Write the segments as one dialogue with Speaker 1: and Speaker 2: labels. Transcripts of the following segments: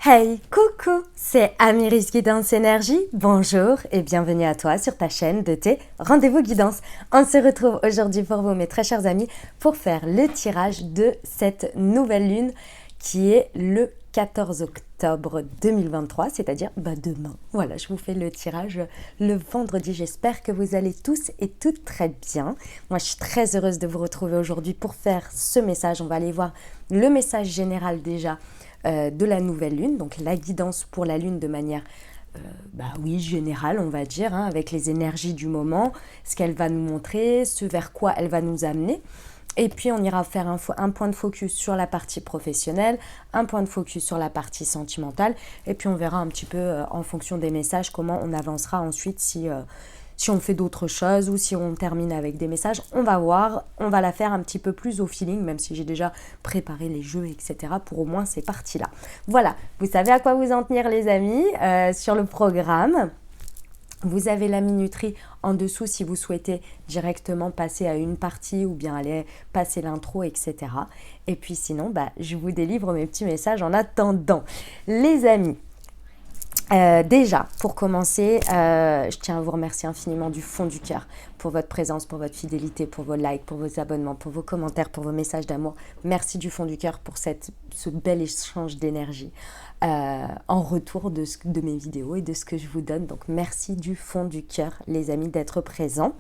Speaker 1: Hey, coucou, c'est Amiris Guidance Énergie. Bonjour et bienvenue à toi sur ta chaîne de tes rendez-vous guidance. On se retrouve aujourd'hui pour vous, mes très chers amis, pour faire le tirage de cette nouvelle lune qui est le 14 octobre 2023, c'est-à-dire demain. Voilà, je vous fais le tirage le vendredi. J'espère que vous allez tous et toutes très bien. Moi, je suis très heureuse de vous retrouver aujourd'hui pour faire ce message. On va aller voir le message général déjà de la nouvelle lune, donc la guidance pour la lune de manière générale, on va dire, avec les énergies du moment, ce qu'elle va nous montrer, ce vers quoi elle va nous amener. Et puis on ira faire un point de focus sur la partie professionnelle, un point de focus sur la partie sentimentale, et puis on verra un petit peu en fonction des messages comment on avancera ensuite si on fait d'autres choses ou si on termine avec des messages. On va voir, on va la faire un petit peu plus au feeling, même si j'ai déjà préparé les jeux, etc. pour au moins ces parties-là. Voilà, vous savez à quoi vous en tenir les amis sur le programme. Vous avez la minuterie en dessous si vous souhaitez directement passer à une partie ou bien aller passer l'intro, etc. Et puis sinon, je vous délivre mes petits messages en attendant. Les amis, déjà, pour commencer, je tiens à vous remercier infiniment du fond du cœur pour votre présence, pour votre fidélité, pour vos likes, pour vos abonnements, pour vos commentaires, pour vos messages d'amour. Merci du fond du cœur pour ce bel échange d'énergie en retour de mes vidéos et de ce que je vous donne. Donc, merci du fond du cœur, les amis, d'être présents.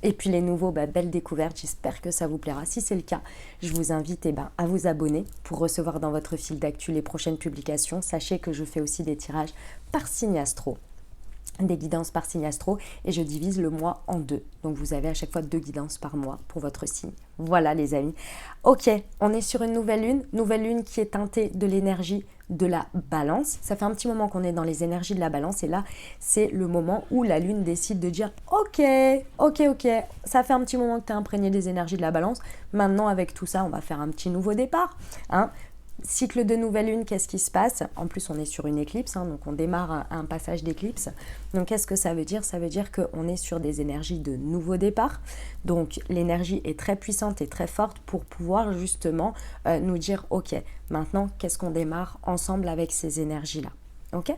Speaker 1: Et puis les nouveaux, belle découverte, j'espère que ça vous plaira. Si c'est le cas, je vous invite à vous abonner pour recevoir dans votre fil d'actu les prochaines publications. Sachez que je fais aussi des tirages par signe astro, des guidances par signe astro, et je divise le mois en deux. Donc vous avez à chaque fois 2 guidances par mois pour votre signe. Voilà les amis. Ok, on est sur une nouvelle lune qui est teintée de l'énergie de la balance. Ça fait un petit moment qu'on est dans les énergies de la balance et là, c'est le moment où la lune décide de dire ok, ça fait un petit moment que tu es imprégné des énergies de la balance. Maintenant, avec tout ça, on va faire un petit nouveau départ. Cycle de nouvelle lune, qu'est-ce qui se passe? En plus, on est sur une éclipse, donc on démarre un passage d'éclipse. Donc, qu'est-ce que ça veut dire? Ça veut dire qu'on est sur des énergies de nouveau départ. Donc, l'énergie est très puissante et très forte pour pouvoir justement nous dire, ok, maintenant, qu'est-ce qu'on démarre ensemble avec ces énergies-là? Ok?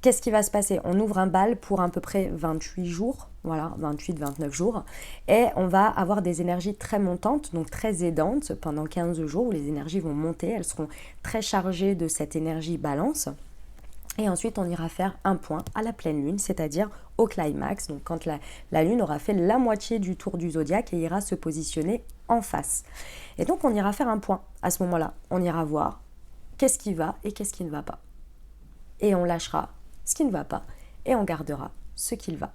Speaker 1: Qu'est-ce qui va se passer? On ouvre un bal pour à peu près 28 jours, voilà, 28-29 jours, et on va avoir des énergies très montantes, donc très aidantes pendant 15 jours où les énergies vont monter, elles seront très chargées de cette énergie balance. Et ensuite, on ira faire un point à la pleine lune, c'est-à-dire au climax, donc quand la lune aura fait la moitié du tour du zodiaque et ira se positionner en face. Et donc, on ira faire un point à ce moment-là. On ira voir qu'est-ce qui va et qu'est-ce qui ne va pas. Et on lâchera ce qui ne va pas et on gardera ce qu'il va.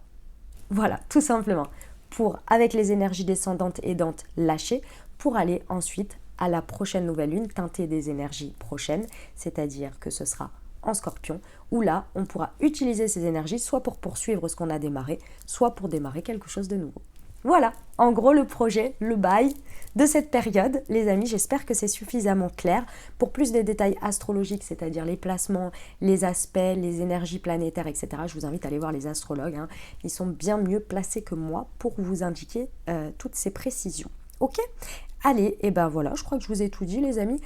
Speaker 1: Voilà, tout simplement. Pour, avec les énergies descendantes et aidantes, lâcher pour aller ensuite à la prochaine nouvelle lune, teinter des énergies prochaines, c'est-à-dire que ce sera en Scorpion, où là, on pourra utiliser ces énergies soit pour poursuivre ce qu'on a démarré, soit pour démarrer quelque chose de nouveau. Voilà, en gros le projet, le bail de cette période, les amis, j'espère que c'est suffisamment clair. Pour plus de détails astrologiques, c'est-à-dire les placements, les aspects, les énergies planétaires, etc., je vous invite à aller voir les astrologues, ils sont bien mieux placés que moi pour vous indiquer toutes ces précisions. Ok? Allez, et voilà, je crois que je vous ai tout dit les amis.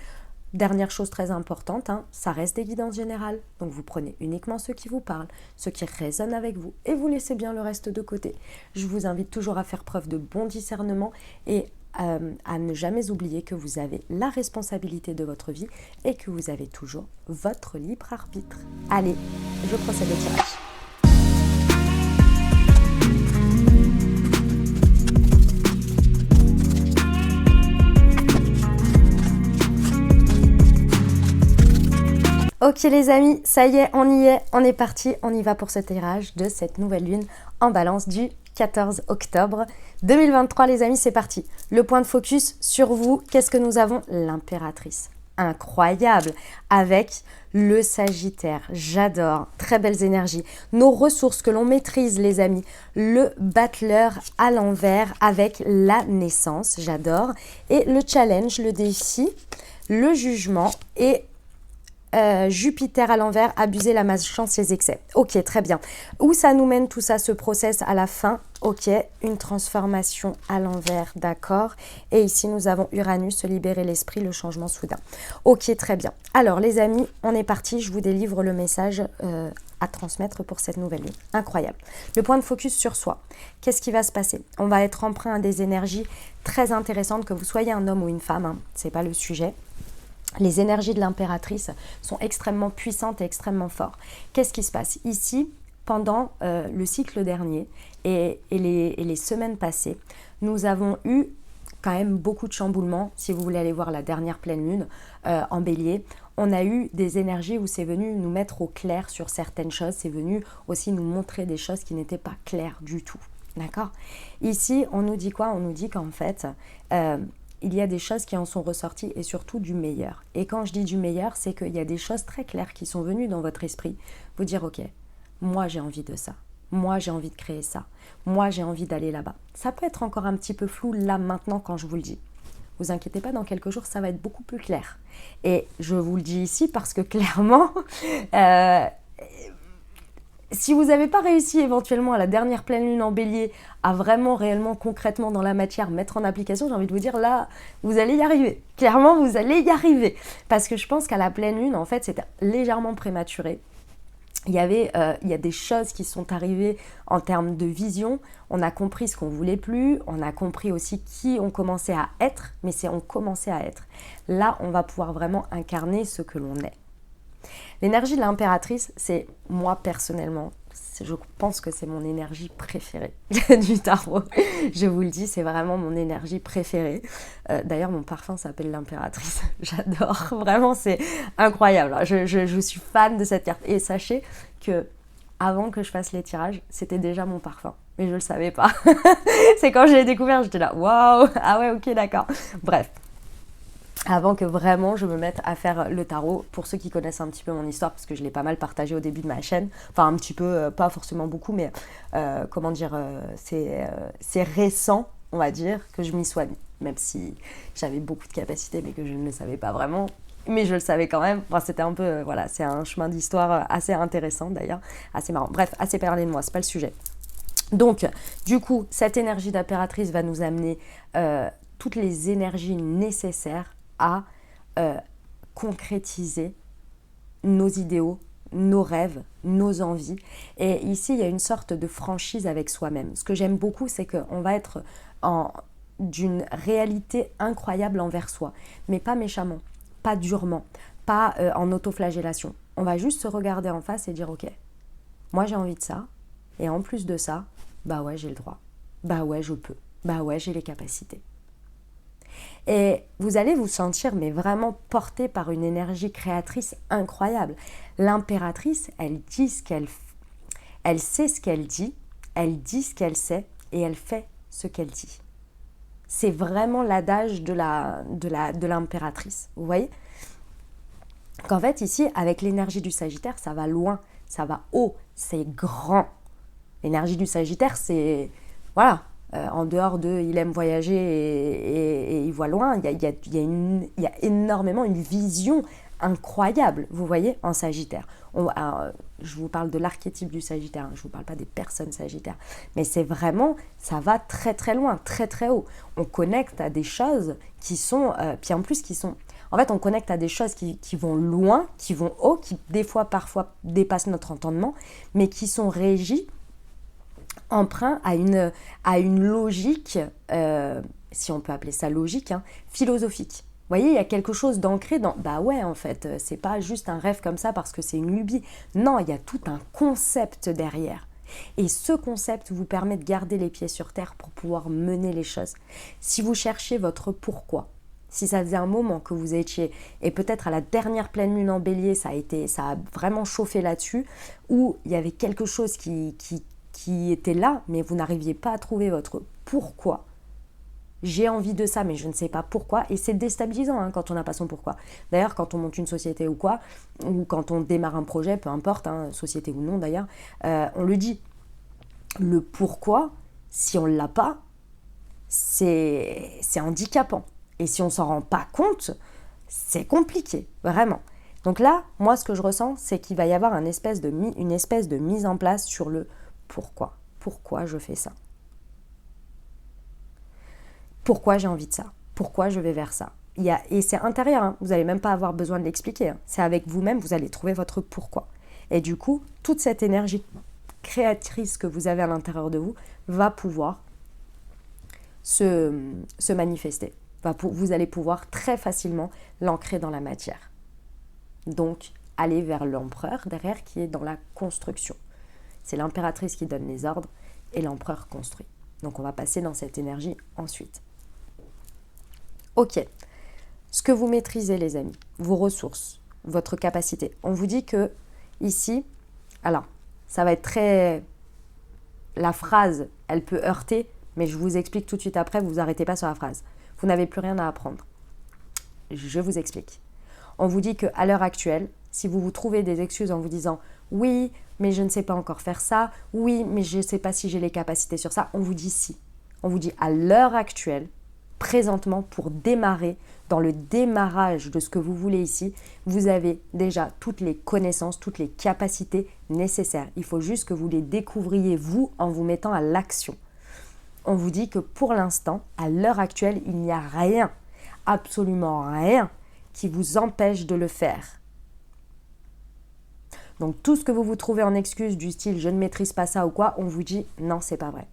Speaker 1: Dernière chose très importante, ça reste des guidances générales. Donc vous prenez uniquement ceux qui vous parlent, ceux qui résonnent avec vous et vous laissez bien le reste de côté. Je vous invite toujours à faire preuve de bon discernement et à ne jamais oublier que vous avez la responsabilité de votre vie et que vous avez toujours votre libre arbitre. Allez, je procède au tirage. Ok les amis, ça y est, on est parti, on y va pour ce tirage de cette nouvelle lune en balance du 14 octobre 2023 les amis, c'est parti. Le point de focus sur vous, qu'est-ce que nous avons? L'impératrice, incroyable, avec le Sagittaire, j'adore, très belles énergies. Nos ressources que l'on maîtrise les amis, le battleur à l'envers avec la naissance, j'adore, et le challenge, le défi, le jugement et Jupiter à l'envers, abuser la malchance, les excès. Ok, très bien. Où ça nous mène tout ça, ce process à la fin? Ok, une transformation à l'envers, d'accord. Et ici, nous avons Uranus, se libérer l'esprit, le changement soudain. Ok, très bien. Alors, les amis, on est parti. Je vous délivre le message à transmettre pour cette nouvelle lune. Incroyable. Le point de focus sur soi. Qu'est-ce qui va se passer? On va être emprunt à des énergies très intéressantes, que vous soyez un homme ou une femme, hein, c'est pas le sujet. Les énergies de l'impératrice sont extrêmement puissantes et extrêmement fortes. Qu'est-ce qui se passe ici? Pendant le cycle dernier et les semaines passées, nous avons eu quand même beaucoup de chamboulements. Si vous voulez aller voir la dernière pleine lune en bélier, on a eu des énergies où c'est venu nous mettre au clair sur certaines choses. C'est venu aussi nous montrer des choses qui n'étaient pas claires du tout. D'accord? Ici, on nous dit quoi? On nous dit qu'en fait... il y a des choses qui en sont ressorties et surtout du meilleur. Et quand je dis du meilleur, c'est qu'il y a des choses très claires qui sont venues dans votre esprit. Vous dire, ok, moi j'ai envie de ça. Moi j'ai envie de créer ça. Moi j'ai envie d'aller là-bas. Ça peut être encore un petit peu flou là maintenant quand je vous le dis. Vous inquiétez pas, dans quelques jours ça va être beaucoup plus clair. Et je vous le dis ici parce que clairement... si vous n'avez pas réussi éventuellement à la dernière pleine lune en bélier à vraiment, réellement, concrètement dans la matière mettre en application, j'ai envie de vous dire là, vous allez y arriver. Clairement, vous allez y arriver. Parce que je pense qu'à la pleine lune, en fait, c'était légèrement prématuré. Il y a des choses qui sont arrivées en termes de vision. On a compris ce qu'on ne voulait plus. On a compris aussi qui on commençait à être. Mais c'est on commençait à être. Là, on va pouvoir vraiment incarner ce que l'on est. L'énergie de l'impératrice, c'est moi personnellement, je pense que c'est mon énergie préférée du tarot. Je vous le dis, c'est vraiment mon énergie préférée. D'ailleurs, mon parfum s'appelle l'impératrice. J'adore, vraiment, c'est incroyable. Je suis fan de cette carte. Et sachez que avant que je fasse les tirages, c'était déjà mon parfum. Mais je ne le savais pas. C'est quand je l'ai découvert, j'étais là, waouh, ah ouais, ok, d'accord. Bref. Avant que vraiment je me mette à faire le tarot, pour ceux qui connaissent un petit peu mon histoire, parce que je l'ai pas mal partagé au début de ma chaîne, enfin un petit peu, pas forcément beaucoup, mais c'est récent, on va dire, que je m'y sois mis, même si j'avais beaucoup de capacités, mais que je ne le savais pas vraiment, mais je le savais quand même. Enfin, c'était un peu, voilà, c'est un chemin d'histoire assez intéressant d'ailleurs, assez marrant. Bref, assez parlé de moi, c'est pas le sujet. Donc, du coup, cette énergie d'impératrice va nous amener toutes les énergies nécessaires à concrétiser nos idéaux, nos rêves, nos envies. Et ici, il y a une sorte de franchise avec soi-même. Ce que j'aime beaucoup, c'est qu'on va être d'une réalité incroyable envers soi, mais pas méchamment, pas durement, pas en autoflagellation. On va juste se regarder en face et dire, ok, moi j'ai envie de ça, et en plus de ça, bah ouais, j'ai le droit, bah ouais, je peux, bah ouais, j'ai les capacités. Et vous allez vous sentir mais vraiment porté par une énergie créatrice incroyable. L'impératrice, elle dit ce qu'elle elle sait ce qu'elle dit ce qu'elle sait et elle fait ce qu'elle dit. C'est vraiment l'adage de l'impératrice, vous voyez? Qu'en fait ici, avec l'énergie du Sagittaire, ça va loin, ça va haut, c'est grand. L'énergie du Sagittaire, c'est... Voilà. En dehors de il aime voyager et il voit loin, il y a énormément une vision incroyable, vous voyez, en Sagittaire. Alors, je vous parle de l'archétype du Sagittaire, je ne vous parle pas des personnes Sagittaires, mais c'est vraiment, ça va très très loin, très très haut. On connecte à des choses qui sont, puis en plus qui sont... En fait, on connecte à des choses qui vont loin, qui vont haut, qui des fois, parfois dépassent notre entendement, mais qui sont régies emprunt à une logique, si on peut appeler ça logique, philosophique. Vous voyez, il y a quelque chose d'ancré dans... Bah ouais, en fait, c'est pas juste un rêve comme ça parce que c'est une lubie. Non, il y a tout un concept derrière. Et ce concept vous permet de garder les pieds sur terre pour pouvoir mener les choses. Si vous cherchez votre pourquoi, si ça faisait un moment que vous étiez, et peut-être à la dernière pleine lune en bélier, ça a vraiment chauffé là-dessus, où il y avait quelque chose qui était là, mais vous n'arriviez pas à trouver votre pourquoi. J'ai envie de ça, mais je ne sais pas pourquoi. Et c'est déstabilisant quand on n'a pas son pourquoi. D'ailleurs, quand on monte une société ou quoi, ou quand on démarre un projet, peu importe, société ou non d'ailleurs, on le dit. Le pourquoi, si on ne l'a pas, c'est handicapant. Et si on ne s'en rend pas compte, c'est compliqué, vraiment. Donc là, moi, ce que je ressens, c'est qu'il va y avoir une espèce de mise en place sur le pourquoi. Pourquoi je fais ça? Pourquoi j'ai envie de ça? Pourquoi je vais vers ça? Et c'est intérieur, hein. Vous n'allez même pas avoir besoin de l'expliquer, hein. C'est avec vous-même, vous allez trouver votre pourquoi. Et du coup, toute cette énergie créatrice que vous avez à l'intérieur de vous va pouvoir se manifester. Vous allez pouvoir très facilement l'ancrer dans la matière. Donc, aller vers l'empereur derrière qui est dans la construction. C'est l'impératrice qui donne les ordres et l'empereur construit. Donc, on va passer dans cette énergie ensuite. Ok. Ce que vous maîtrisez, les amis, vos ressources, votre capacité. On vous dit que ici, alors, ça va être très... La phrase, elle peut heurter, mais je vous explique tout de suite après, vous vous arrêtez pas sur la phrase. Vous n'avez plus rien à apprendre. Je vous explique. On vous dit qu'à l'heure actuelle, si vous vous trouvez des excuses en vous disant « Oui, mais je ne sais pas encore faire ça. Oui, mais je ne sais pas si j'ai les capacités sur ça. » On vous dit si. On vous dit à l'heure actuelle, présentement, pour démarrer, dans le démarrage de ce que vous voulez ici, vous avez déjà toutes les connaissances, toutes les capacités nécessaires. Il faut juste que vous les découvriez, vous, en vous mettant à l'action. On vous dit que pour l'instant, à l'heure actuelle, il n'y a rien, absolument rien, qui vous empêche de le faire. Donc tout ce que vous vous trouvez en excuse du style « je ne maîtrise pas ça » ou quoi, on vous dit « non, c'est pas vrai ».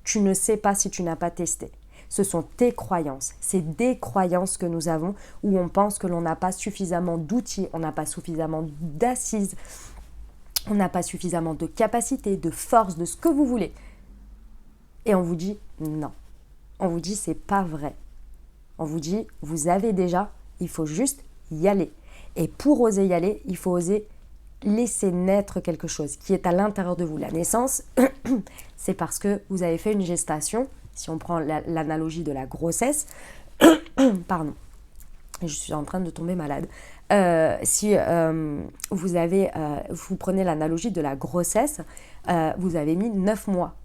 Speaker 1: Tu ne sais pas si tu n'as pas testé. Ce sont tes croyances, c'est des croyances que nous avons où on pense que l'on n'a pas suffisamment d'outils, on n'a pas suffisamment d'assises, on n'a pas suffisamment de capacité, de force, de ce que vous voulez. Et on vous dit non. On vous dit c'est pas vrai. On vous dit vous avez déjà, il faut juste y aller. Et pour oser y aller, il faut oser laisser naître quelque chose qui est à l'intérieur de vous. La naissance, c'est parce que vous avez fait une gestation. Si on prend l'analogie de la grossesse, pardon, je suis en train de tomber malade. Si vous prenez l'analogie de la grossesse, vous avez mis 9 mois.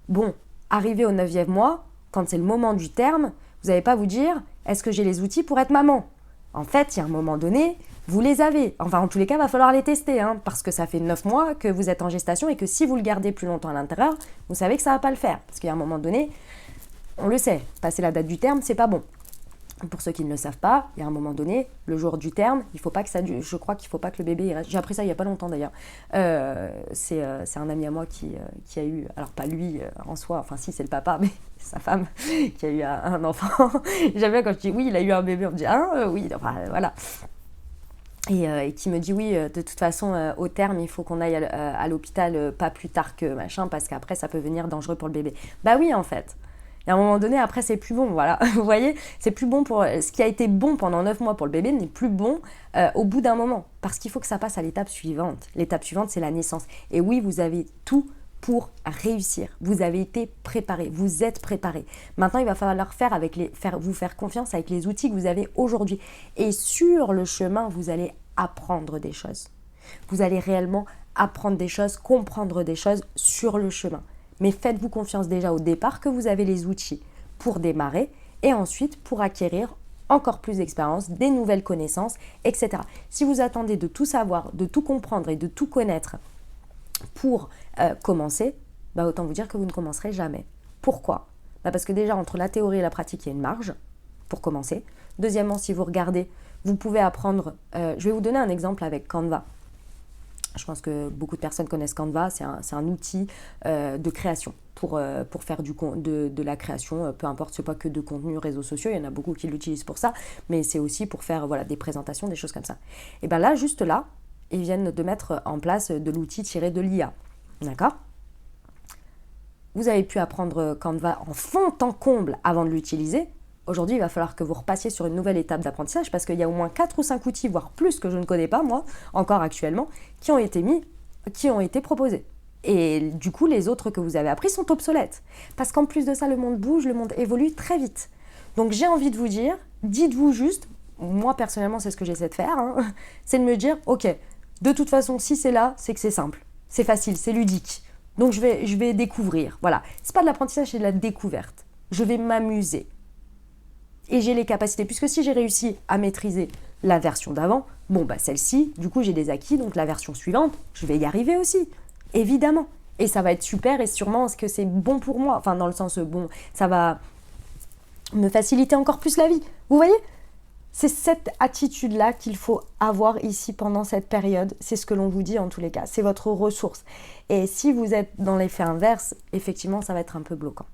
Speaker 1: Bon, arrivé au 9e mois, quand c'est le moment du terme, vous n'allez pas vous dire « est-ce que j'ai les outils pour être maman ?» En fait, il y a un moment donné, vous les avez. Enfin, en tous les cas, il va falloir les tester, hein, parce que ça fait 9 mois que vous êtes en gestation et que si vous le gardez plus longtemps à l'intérieur, vous savez que ça ne va pas le faire. Parce qu'il y a un moment donné, on le sait, passer la date du terme, c'est pas bon. Pour ceux qui ne le savent pas, il y a un moment donné, le jour du terme, il faut pas que ça dure. Je crois qu'il ne faut pas que le bébé reste. J'ai appris ça il n'y a pas longtemps d'ailleurs. C'est un ami à moi qui a eu, alors pas lui en soi, enfin si c'est le papa, mais sa femme qui a eu un enfant. J'aime bien quand je dis oui, il a eu un bébé, on me dit ah oui, enfin voilà. Et qui me dit oui, de toute façon, au terme, il faut qu'on aille à l'hôpital pas plus tard que machin, parce qu'après, ça peut venir dangereux pour le bébé. Bah oui, en fait. Et à un moment donné, après, c'est plus bon, voilà. Vous voyez, c'est plus bon pour... Ce qui a été bon pendant 9 mois pour le bébé n'est plus bon au bout d'un moment. Parce qu'il faut que ça passe à l'étape suivante. L'étape suivante, c'est la naissance. Et oui, vous avez tout pour réussir. Vous avez été préparé, vous êtes préparé. Maintenant, il va falloir vous faire confiance avec les outils que vous avez aujourd'hui. Et sur le chemin, vous allez apprendre des choses. Vous allez réellement apprendre des choses, comprendre des choses sur le chemin. Mais faites-vous confiance déjà au départ que vous avez les outils pour démarrer et ensuite pour acquérir encore plus d'expérience, des nouvelles connaissances, etc. Si vous attendez de tout savoir, de tout comprendre et de tout connaître pour commencer, autant vous dire que vous ne commencerez jamais. Pourquoi ? Parce que déjà, entre la théorie et la pratique, il y a une marge pour commencer. Deuxièmement, si vous regardez, vous pouvez apprendre... je vais vous donner un exemple avec Canva. Je pense que beaucoup de personnes connaissent Canva. C'est un outil de création pour faire de la création, peu importe, c'est pas que de contenu réseaux sociaux, il y en a beaucoup qui l'utilisent pour ça, mais c'est aussi pour faire des présentations, des choses comme ça. Et bien là, juste là, ils viennent de mettre en place de l'outil tiré de l'IA. D'accord ? Vous avez pu apprendre Canva en fond en comble avant de l'utiliser. Aujourd'hui, il va falloir que vous repassiez sur une nouvelle étape d'apprentissage parce qu'il y a au moins 4 ou 5 outils, voire plus que je ne connais pas, moi, encore actuellement, qui ont été proposés. Et du coup, les autres que vous avez appris sont obsolètes. Parce qu'en plus de ça, le monde bouge, le monde évolue très vite. Donc j'ai envie de vous dire, dites-vous juste, moi personnellement, c'est ce que j'essaie de faire, c'est de me dire, ok, de toute façon, si c'est là, c'est que c'est simple, c'est facile, c'est ludique. Donc je vais découvrir, voilà. C'est pas de l'apprentissage, c'est de la découverte. Je vais m'amuser. Et j'ai les capacités, puisque si j'ai réussi à maîtriser la version d'avant, bon bah celle-ci, du coup j'ai des acquis, donc la version suivante, je vais y arriver aussi, évidemment. Et ça va être super et sûrement est-ce que c'est bon pour moi, enfin dans le sens bon, ça va me faciliter encore plus la vie. Vous voyez ? C'est cette attitude-là qu'il faut avoir ici pendant cette période. C'est ce que l'on vous dit en tous les cas. C'est votre ressource. Et si vous êtes dans l'effet inverse, effectivement, ça va être un peu bloquant.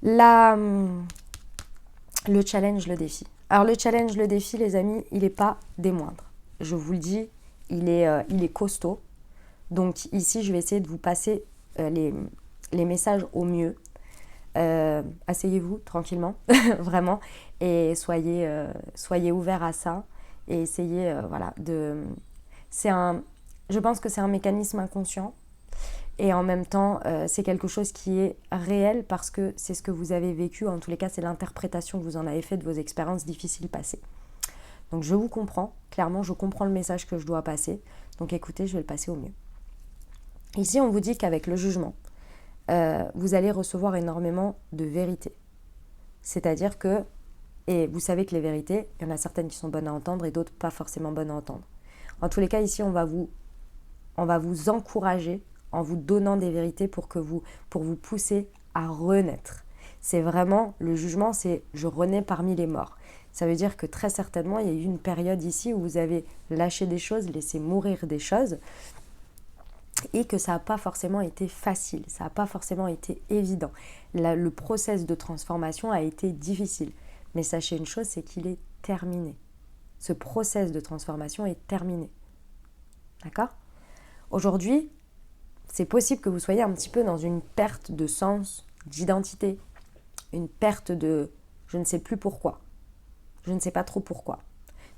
Speaker 1: Le challenge, le défi. Alors le challenge, le défi, les amis, il n'est pas des moindres. Je vous le dis, il est costaud. Donc ici, je vais essayer de vous passer les messages au mieux. Asseyez-vous tranquillement, vraiment, et soyez ouverts à ça. Et essayez, je pense que c'est un mécanisme inconscient. Et en même temps, c'est quelque chose qui est réel parce que c'est ce que vous avez vécu. En tous les cas, c'est l'interprétation que vous en avez fait de vos expériences difficiles passées. Donc je vous comprends, clairement, je comprends le message que je dois passer. Donc écoutez, je vais le passer au mieux. Ici, on vous dit qu'avec le jugement, vous allez recevoir énormément de vérités. C'est-à-dire que, et vous savez que les vérités, il y en a certaines qui sont bonnes à entendre et d'autres pas forcément bonnes à entendre. En tous les cas, ici, on va vous encourager en vous donnant des vérités pour vous pousser à renaître. C'est vraiment, le jugement, c'est « je renais parmi les morts ». Ça veut dire que très certainement, il y a eu une période ici où vous avez lâché des choses, laissé mourir des choses, et que ça n'a pas forcément été facile, ça n'a pas forcément été évident. Le process de transformation a été difficile. Mais sachez une chose, c'est qu'il est terminé. Ce process de transformation est terminé. D'accord ? Aujourd'hui, c'est possible que vous soyez un petit peu dans une perte de sens, d'identité, une perte de je ne sais plus pourquoi, je ne sais pas trop pourquoi.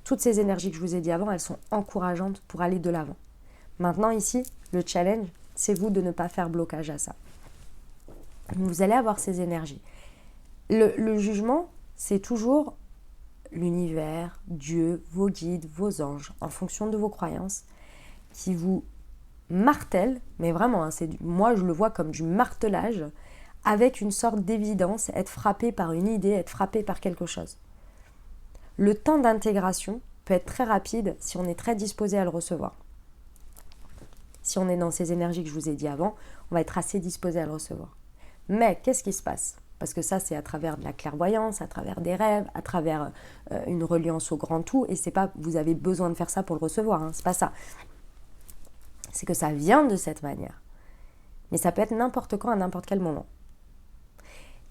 Speaker 1: Toutes ces énergies que je vous ai dit avant, elles sont encourageantes pour aller de l'avant. Maintenant ici, le challenge, c'est vous de ne pas faire blocage à ça. Vous allez avoir ces énergies. Le jugement, c'est toujours l'univers, Dieu, vos guides, vos anges, en fonction de vos croyances, qui vous martèlent, mais vraiment, moi je le vois comme du martelage, avec une sorte d'évidence, être frappé par une idée, être frappé par quelque chose. Le temps d'intégration peut être très rapide si on est très disposé à le recevoir. Si on est dans ces énergies que je vous ai dit avant, on va être assez disposé à le recevoir. Mais qu'est-ce qui se passe ? Parce que ça, c'est à travers de la clairvoyance, à travers des rêves, à travers une reliance au grand tout. Et c'est pas, vous avez besoin de faire ça pour le recevoir, hein, c'est pas ça. C'est que ça vient de cette manière. Mais ça peut être n'importe quand, à n'importe quel moment.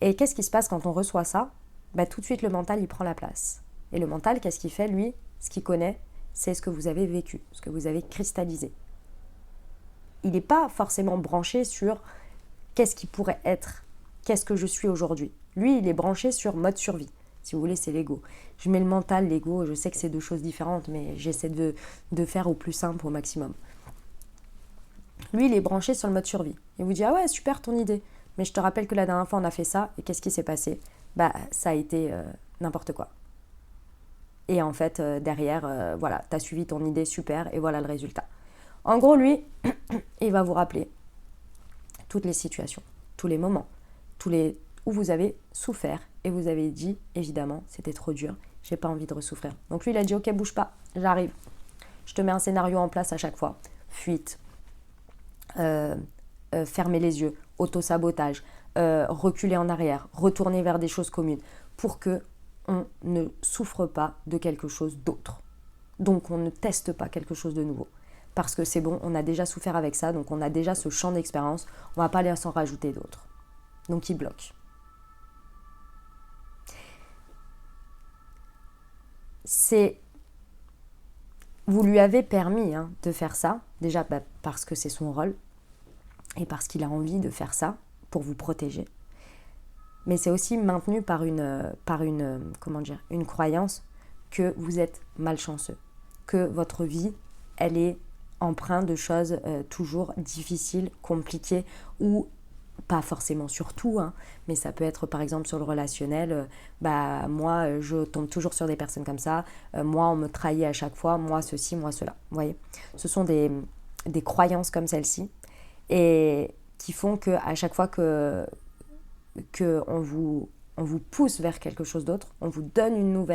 Speaker 1: Et qu'est-ce qui se passe quand on reçoit ça ? Tout de suite, le mental, il prend la place. Et le mental, qu'est-ce qu'il fait, lui ? Ce qu'il connaît, c'est ce que vous avez vécu, ce que vous avez cristallisé. Il n'est pas forcément branché sur qu'est-ce qui pourrait être, qu'est-ce que je suis aujourd'hui. Lui, il est branché sur mode survie. Si vous voulez, c'est l'ego. Je mets le mental, l'ego, je sais que c'est deux choses différentes, mais j'essaie de faire au plus simple, au maximum. Lui, il est branché sur le mode survie. Il vous dit « Ah ouais, super ton idée. Mais je te rappelle que la dernière fois, on a fait ça, et qu'est-ce qui s'est passé ? Ça a été n'importe quoi. » Et en fait, derrière, voilà, tu as suivi ton idée, super, et voilà le résultat. En gros, lui, il va vous rappeler toutes les situations, tous les moments, où vous avez souffert et vous avez dit, évidemment, c'était trop dur, j'ai pas envie de ressouffrir. Donc lui, il a dit, ok, bouge pas, j'arrive. Je te mets un scénario en place à chaque fois. Fuite, fermer les yeux, auto-sabotage, reculer en arrière, retourner vers des choses communes, pour que on ne souffre pas de quelque chose d'autre. Donc on ne teste pas quelque chose de nouveau. Parce que c'est bon, on a déjà souffert avec ça, donc on a déjà ce champ d'expérience, on ne va pas aller s'en rajouter d'autres. Donc il bloque. Vous lui avez permis de faire ça, déjà parce que c'est son rôle, et parce qu'il a envie de faire ça pour vous protéger. Mais c'est aussi maintenu par une croyance que vous êtes malchanceux, que votre vie, elle est empreinte de choses toujours difficiles, compliquées, ou pas forcément sur tout, mais ça peut être par exemple sur le relationnel, moi je tombe toujours sur des personnes comme ça, moi on me trahit à chaque fois, moi ceci, moi cela. Vous voyez, ce sont des croyances comme celle-ci, et qui font qu'à chaque fois que on vous on vous pousse vers quelque chose d'autre, on vous donne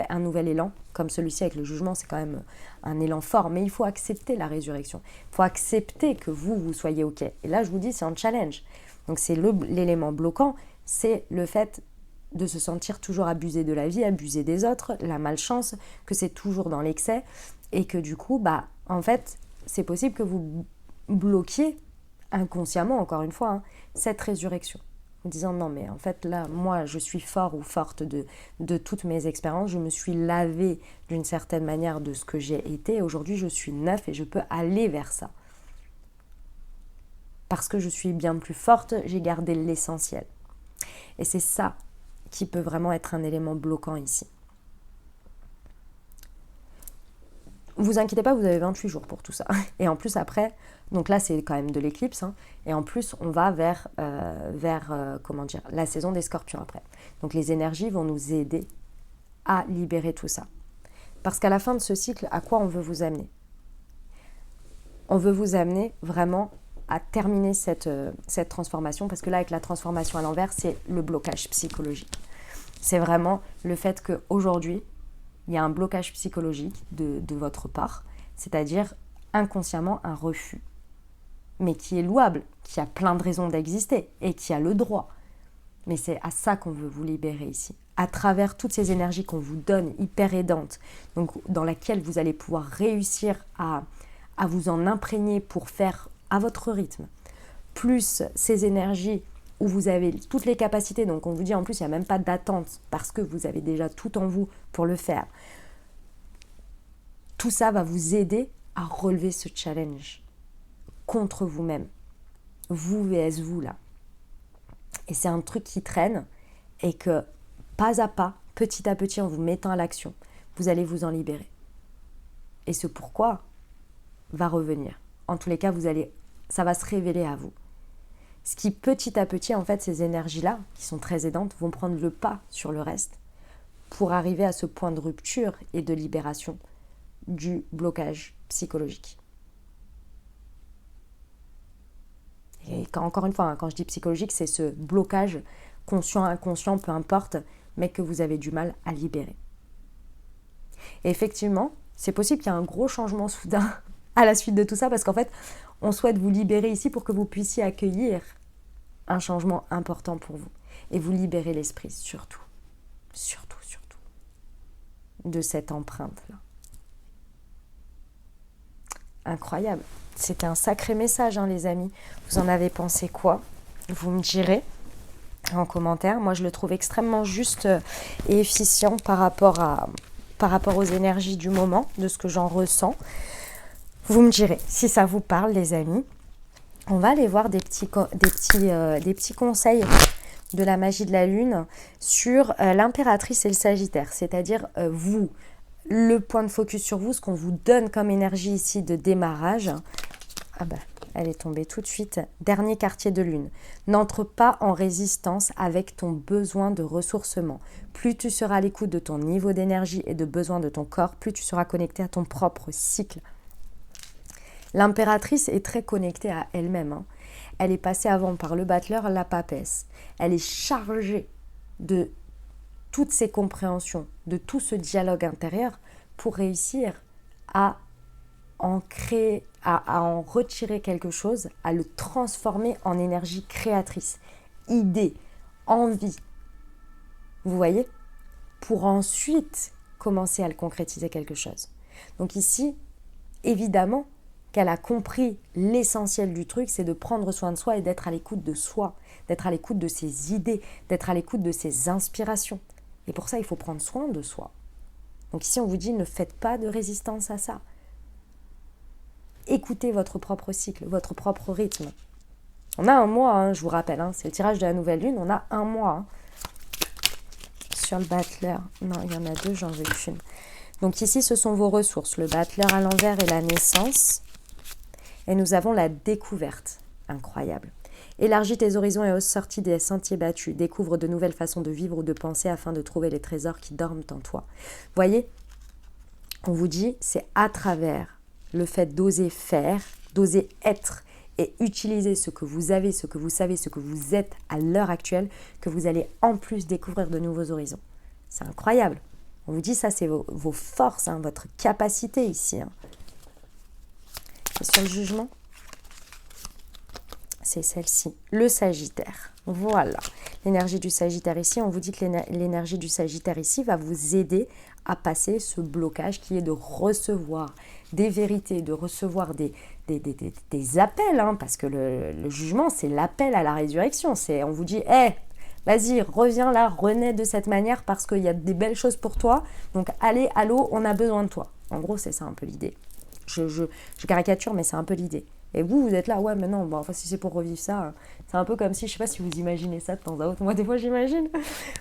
Speaker 1: un nouvel élan, comme celui-ci avec le jugement, c'est quand même un élan fort, mais il faut accepter la résurrection. Il faut accepter que vous soyez OK. Et là, je vous dis, c'est un challenge. Donc, c'est l'élément bloquant, c'est le fait de se sentir toujours abusé de la vie, abusé des autres, la malchance, que c'est toujours dans l'excès, et que du coup, en fait, c'est possible que vous bloquiez inconsciemment, encore une fois, cette résurrection. En disant non mais en fait là moi je suis fort ou forte de toutes mes expériences, je me suis lavée d'une certaine manière de ce que j'ai été, aujourd'hui je suis neuf et je peux aller vers ça. Parce que je suis bien plus forte, j'ai gardé l'essentiel. Et c'est ça qui peut vraiment être un élément bloquant ici. Vous inquiétez pas, vous avez 28 jours pour tout ça. Et en plus après, donc là c'est quand même de l'éclipse, et en plus on va vers la saison des scorpions après. Donc les énergies vont nous aider à libérer tout ça. Parce qu'à la fin de ce cycle, à quoi on veut vous amener ? On veut vous amener vraiment à terminer cette transformation, parce que là avec la transformation à l'envers, c'est le blocage psychologique. C'est vraiment le fait qu'aujourd'hui, il y a un blocage psychologique de votre part, c'est-à-dire inconsciemment un refus, mais qui est louable, qui a plein de raisons d'exister et qui a le droit. Mais c'est à ça qu'on veut vous libérer ici, à travers toutes ces énergies qu'on vous donne, hyper aidantes, donc dans laquelle vous allez pouvoir réussir à vous en imprégner pour faire à votre rythme, plus ces énergies où vous avez toutes les capacités, donc on vous dit en plus il n'y a même pas d'attente parce que vous avez déjà tout en vous pour le faire. Tout ça va vous aider à relever ce challenge contre vous-même, vous vs vous là. Et c'est un truc qui traîne et que pas à pas, petit à petit, en vous mettant à l'action, vous allez vous en libérer. Et ce pourquoi va revenir. En tous les cas, ça va se révéler à vous. Ce qui petit à petit, en fait, ces énergies-là, qui sont très aidantes, vont prendre le pas sur le reste pour arriver à ce point de rupture et de libération du blocage psychologique. Et encore une fois, quand je dis psychologique, c'est ce blocage conscient, inconscient, peu importe, mais que vous avez du mal à libérer. Et effectivement, c'est possible qu'il y ait un gros changement soudain à la suite de tout ça, parce qu'en fait, on souhaite vous libérer ici pour que vous puissiez accueillir un changement important pour vous. Et vous libérer l'esprit, surtout, de cette empreinte-là. Incroyable. C'était un sacré message, les amis. Vous en avez pensé quoi ? Vous me direz en commentaire. Moi, je le trouve extrêmement juste et efficient par rapport aux énergies du moment, de ce que j'en ressens. Vous me direz si ça vous parle, les amis. On va aller voir des petits conseils de la magie de la Lune sur l'impératrice et le Sagittaire, c'est-à-dire vous, le point de focus sur vous, ce qu'on vous donne comme énergie ici de démarrage. Elle est tombée tout de suite. Dernier quartier de Lune. N'entre pas en résistance avec ton besoin de ressourcement. Plus tu seras à l'écoute de ton niveau d'énergie et de besoin de ton corps, plus tu seras connecté à ton propre cycle. L'impératrice est très connectée à elle-même. Elle est passée avant par le battleur, la papesse. Elle est chargée de toutes ces compréhensions, de tout ce dialogue intérieur pour réussir à en créer, à en retirer quelque chose, à le transformer en énergie créatrice, idée, envie. Vous voyez ? Pour ensuite commencer à le concrétiser quelque chose. Donc ici, évidemment, qu'elle a compris l'essentiel du truc, c'est de prendre soin de soi et d'être à l'écoute de soi, d'être à l'écoute de ses idées, d'être à l'écoute de ses inspirations. Et pour ça, il faut prendre soin de soi. Donc ici, on vous dit, ne faites pas de résistance à ça. Écoutez votre propre cycle, votre propre rythme. On a un mois, je vous rappelle, c'est le tirage de la nouvelle lune, on a un mois. Sur le battleur, non, il y en a deux, j'en veux une. Donc ici, ce sont vos ressources, le battleur à l'envers et la naissance. Et nous avons la découverte, incroyable. Élargis tes horizons et ose sortir des sentiers battus. Découvre de nouvelles façons de vivre ou de penser afin de trouver les trésors qui dorment en toi. Voyez, on vous dit, c'est à travers le fait d'oser faire, d'oser être et utilisez ce que vous avez, ce que vous savez, ce que vous êtes à l'heure actuelle, que vous allez en plus découvrir de nouveaux horizons. C'est incroyable. On vous dit ça, c'est vos forces, hein, votre capacité ici. Hein. Et sur le jugement, c'est celle-ci, le Sagittaire. Voilà, l'énergie du Sagittaire ici, on vous dit que l'énergie du Sagittaire ici va vous aider à passer ce blocage qui est de recevoir des vérités, de recevoir des appels, hein, parce que le jugement, c'est l'appel à la résurrection. On vous dit, hé, vas-y, reviens là, renais de cette manière parce qu'il y a des belles choses pour toi. Donc, allez, allô, on a besoin de toi. En gros, c'est ça un peu l'idée. Je caricature, mais c'est un peu l'idée. Et vous êtes là, ouais, mais non, bon, enfin, si c'est pour revivre ça, c'est un peu comme si, je sais pas si vous imaginez ça de temps à autre. Moi, des fois, j'imagine.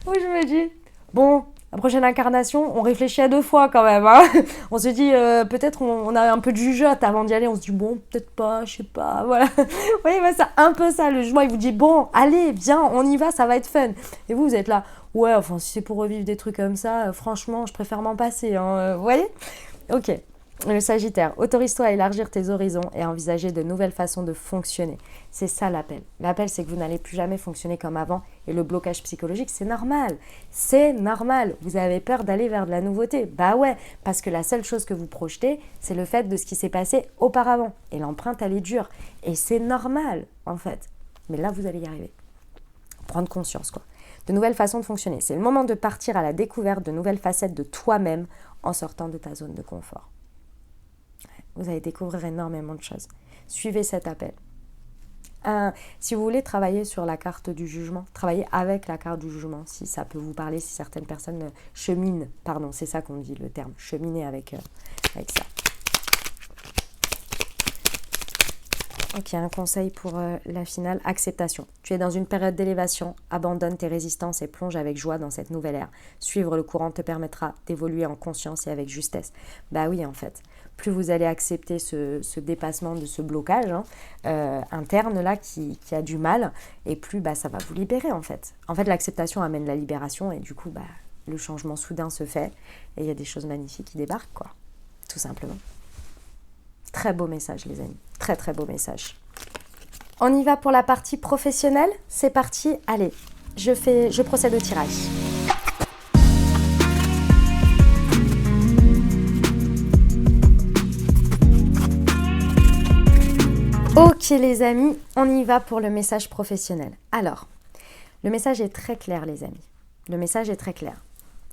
Speaker 1: Moi, je me dis, bon, la prochaine incarnation, on réfléchit à 2 fois quand même. Hein. On se dit, peut-être on a un peu de jugeote avant d'y aller. On se dit, bon, peut-être pas, je sais pas, voilà. Vous voyez, bah, c'est un peu ça, le jugement. Il vous dit, bon, allez, viens, on y va, ça va être fun. Et vous êtes là, ouais, enfin, si c'est pour revivre des trucs comme ça, franchement, je préfère m'en passer. Hein. Vous voyez ? Ok. Le Sagittaire, autorise-toi à élargir tes horizons et à envisager de nouvelles façons de fonctionner. C'est ça l'appel. L'appel, c'est que vous n'allez plus jamais fonctionner comme avant. Et le blocage psychologique, c'est normal. C'est normal. Vous avez peur d'aller vers de la nouveauté. Bah ouais, parce que la seule chose que vous projetez, c'est le fait de ce qui s'est passé auparavant. Et l'empreinte, elle est dure. Et c'est normal, en fait. Mais là, vous allez y arriver. Prendre conscience, quoi. De nouvelles façons de fonctionner. C'est le moment de partir à la découverte de nouvelles facettes de toi-même en sortant de ta zone de confort. Vous allez découvrir énormément de choses. Suivez cet appel. Si vous voulez travailler sur la carte du jugement, travaillez avec la carte du jugement, si ça peut vous parler, si certaines personnes cheminent, pardon, c'est ça qu'on dit le terme, cheminer avec ça. Ok, un conseil pour la finale, acceptation. Tu es dans une période d'élévation, abandonne tes résistances et plonge avec joie dans cette nouvelle ère. Suivre le courant te permettra d'évoluer en conscience et avec justesse. Bah oui, en fait. Plus vous allez accepter ce dépassement de ce blocage interne là qui a du mal, et plus ça va vous libérer en fait. En fait, l'acceptation amène la libération et du coup, le changement soudain se fait et il y a des choses magnifiques qui débarquent, quoi. Tout simplement. Très beau message, les amis. Très, très beau message. On y va pour la partie professionnelle. C'est parti. Allez, je procède au tirage. Ok les amis, on y va pour le message professionnel. Alors, le message est très clair les amis. Le message est très clair.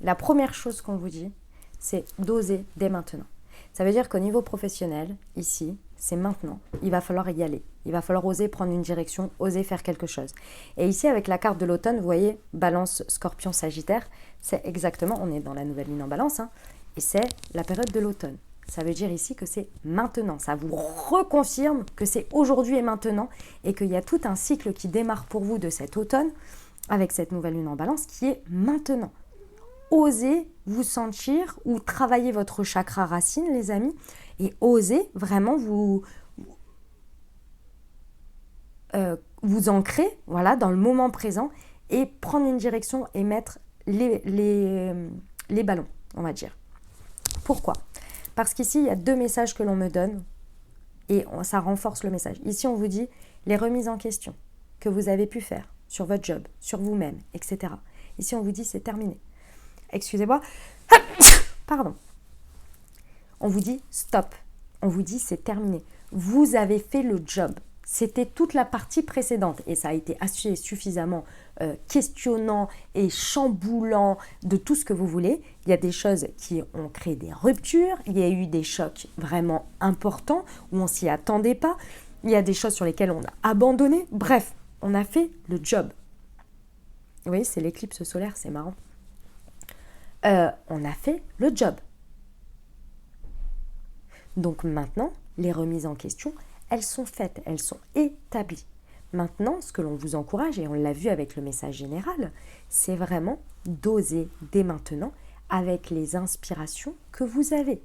Speaker 1: La première chose qu'on vous dit, c'est d'oser dès maintenant. Ça veut dire qu'au niveau professionnel, ici, c'est maintenant. Il va falloir y aller. Il va falloir oser prendre une direction, oser faire quelque chose. Et ici, avec la carte de l'automne, vous voyez, Balance, Scorpion, Sagittaire, c'est exactement, on est dans la nouvelle lune en Balance, hein, et c'est la période de l'automne. Ça veut dire ici que c'est maintenant. Ça vous reconfirme que c'est aujourd'hui et maintenant et qu'il y a tout un cycle qui démarre pour vous de cet automne avec cette nouvelle lune en Balance qui est maintenant. Osez vous sentir ou travailler votre chakra racine, les amis, et osez vraiment vous ancrer dans le moment présent et prendre une direction et mettre les ballons, on va dire. Pourquoi ? Parce qu'ici, il y a 2 messages que l'on me donne et ça renforce le message. Ici, on vous dit les remises en question que vous avez pu faire sur votre job, sur vous-même, etc. Ici, on vous dit c'est terminé. Excusez-moi. Pardon. On vous dit stop. On vous dit c'est terminé. Vous avez fait le job. C'était toute la partie précédente et ça a été assez suffisamment questionnant et chamboulant de tout ce que vous voulez. Il y a des choses qui ont créé des ruptures, il y a eu des chocs vraiment importants où on s'y attendait pas, il y a des choses sur lesquelles on a abandonné. Bref, on a fait le job. Vous voyez, c'est l'éclipse solaire, c'est marrant. On a fait le job. Donc maintenant, les remises en question, elles sont faites, elles sont établies. Maintenant, ce que l'on vous encourage, et on l'a vu avec le message général, c'est vraiment d'oser dès maintenant avec les inspirations que vous avez.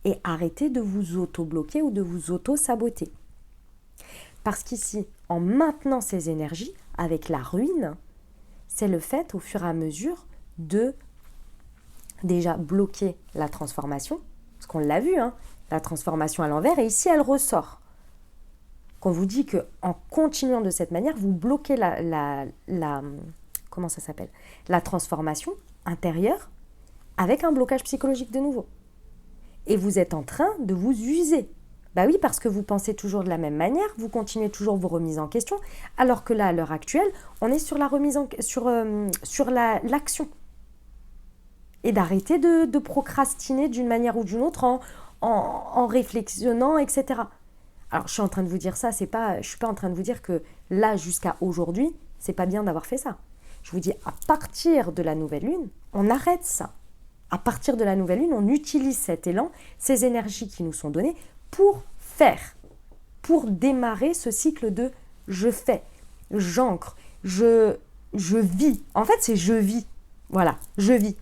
Speaker 1: Et arrêtez de vous auto-bloquer ou de vous auto-saboter. Parce qu'ici, en maintenant ces énergies, avec la ruine, c'est le fait au fur et à mesure de déjà bloquer la transformation, parce qu'on l'a vu, la transformation à l'envers, et ici elle ressort. qu'on vous dit qu'en continuant de cette manière, vous bloquez comment ça s'appelle, la transformation intérieure avec un blocage psychologique de nouveau. Et vous êtes en train de vous user. Bah oui, parce que vous pensez toujours de la même manière, vous continuez toujours vos remises en question, alors que là, à l'heure actuelle, on est sur la remise sur l'action. Et d'arrêter de procrastiner d'une manière ou d'une autre en réflexionnant, etc. Alors, je suis en train de vous dire ça, je ne suis pas en train de vous dire que là, jusqu'à aujourd'hui, c'est pas bien d'avoir fait ça. Je vous dis, à partir de la nouvelle lune, on arrête ça. À partir de la nouvelle lune, on utilise cet élan, ces énergies qui nous sont données pour faire, pour démarrer ce cycle de je fais, j'ancre, je vis. En fait, c'est je vis. Voilà, je vis.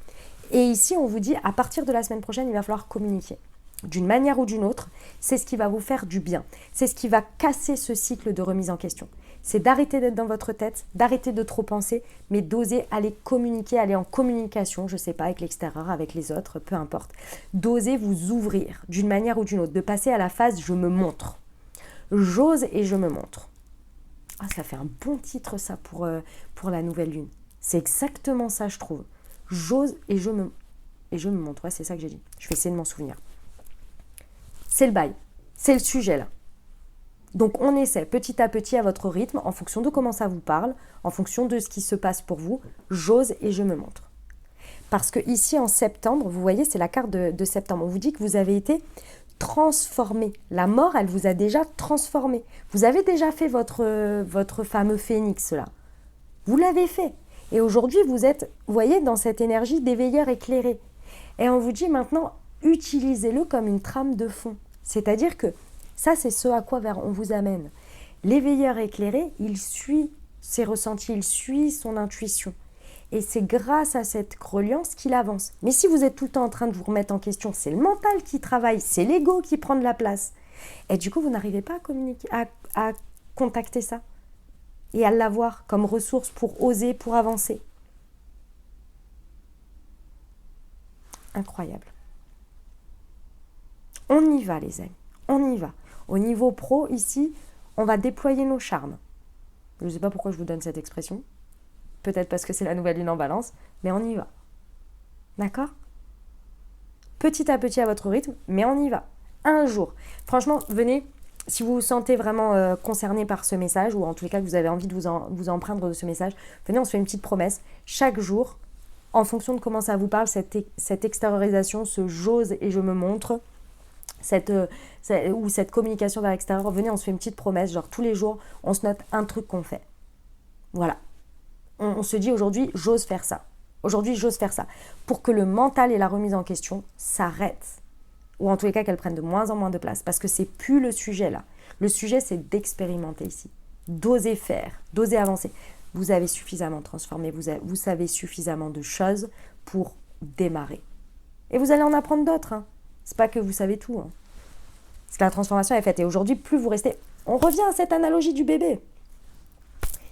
Speaker 1: Et ici, on vous dit, à partir de la semaine prochaine, il va falloir communiquer. D'une manière ou d'une autre, c'est ce qui va vous faire du bien. C'est ce qui va casser ce cycle de remise en question. C'est d'arrêter d'être dans votre tête, d'arrêter de trop penser, mais d'oser aller communiquer, aller en communication, je ne sais pas, avec l'extérieur, avec les autres, peu importe. D'oser vous ouvrir d'une manière ou d'une autre, de passer à la phase « je me montre ». J'ose et je me montre. Ah, ça fait un bon titre ça pour la nouvelle lune. C'est exactement ça, je trouve. J'ose et je me montre. Ouais, c'est ça que j'ai dit. Je vais essayer de m'en souvenir. C'est le bail. C'est le sujet là. Donc on essaie petit à petit à votre rythme, en fonction de comment ça vous parle, en fonction de ce qui se passe pour vous, j'ose et je me montre. Parce que ici en septembre, vous voyez, c'est la carte de septembre. On vous dit que vous avez été transformé. La mort, elle vous a déjà transformé. Vous avez déjà fait votre fameux phénix là. Vous l'avez fait. Et aujourd'hui, vous êtes, vous voyez, dans cette énergie d'éveilleur éclairé. Et on vous dit maintenant, utilisez-le comme une trame de fond. C'est-à-dire que ça, c'est ce à quoi on vous amène. L'éveilleur éclairé, il suit ses ressentis, il suit son intuition. Et c'est grâce à cette reliance qu'il avance. Mais si vous êtes tout le temps en train de vous remettre en question, c'est le mental qui travaille, c'est l'ego qui prend de la place. Et du coup, vous n'arrivez pas à communiquer, à contacter ça et à l'avoir comme ressource pour oser, pour avancer. Incroyable. On y va, les amis. On y va. Au niveau pro, ici, on va déployer nos charmes. Je ne sais pas pourquoi je vous donne cette expression. Peut-être parce que c'est la nouvelle lune en balance, mais on y va. D'accord ? Petit à petit à votre rythme, mais on y va. Un jour. Franchement, venez, si vous vous sentez vraiment concerné par ce message, ou en tous les cas que vous avez envie de vous empreindre de ce message, venez, on se fait une petite promesse. Chaque jour, en fonction de comment ça vous parle, cette extériorisation, ce j'ose et je me montre, cette communication vers l'extérieur, venez, on se fait une petite promesse, genre tous les jours, on se note un truc qu'on fait. Voilà. On se dit aujourd'hui, j'ose faire ça. Aujourd'hui, j'ose faire ça. Pour que le mental et la remise en question s'arrêtent. Ou en tous les cas, qu'elles prennent de moins en moins de place. Parce que c'est plus le sujet là. Le sujet, c'est d'expérimenter ici. D'oser faire, d'oser avancer. Vous avez suffisamment transformé, vous savez suffisamment de choses pour démarrer. Et vous allez en apprendre d'autres. Hein. C'est pas que vous savez tout. Hein. Parce que la transformation est faite. Et aujourd'hui, plus vous restez... On revient à cette analogie du bébé.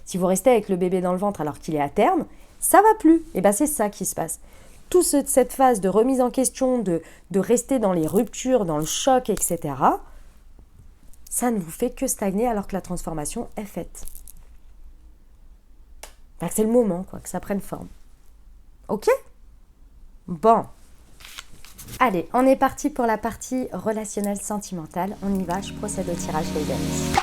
Speaker 1: Si vous restez avec le bébé dans le ventre alors qu'il est à terme, ça va plus. Et bien c'est ça qui se passe. Toute cette phase de remise en question, de rester dans les ruptures, dans le choc, etc., ça ne vous fait que stagner alors que la transformation est faite. Enfin, c'est le moment, quoi, que ça prenne forme. Ok ? Bon. Allez, on est parti pour la partie relationnelle sentimentale. On y va, je procède au tirage, les amis.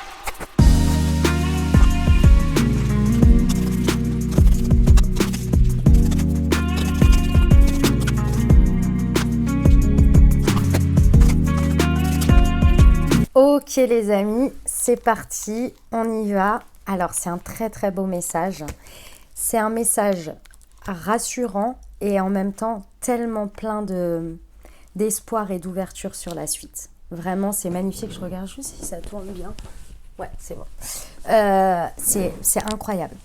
Speaker 1: Ok les amis, c'est parti, on y va. Alors c'est un très très beau message. C'est un message rassurant et en même temps tellement plein d'espoir et d'ouverture sur la suite. Vraiment c'est magnifique, je regarde juste si ça tourne bien. Ouais, c'est bon. C'est incroyable.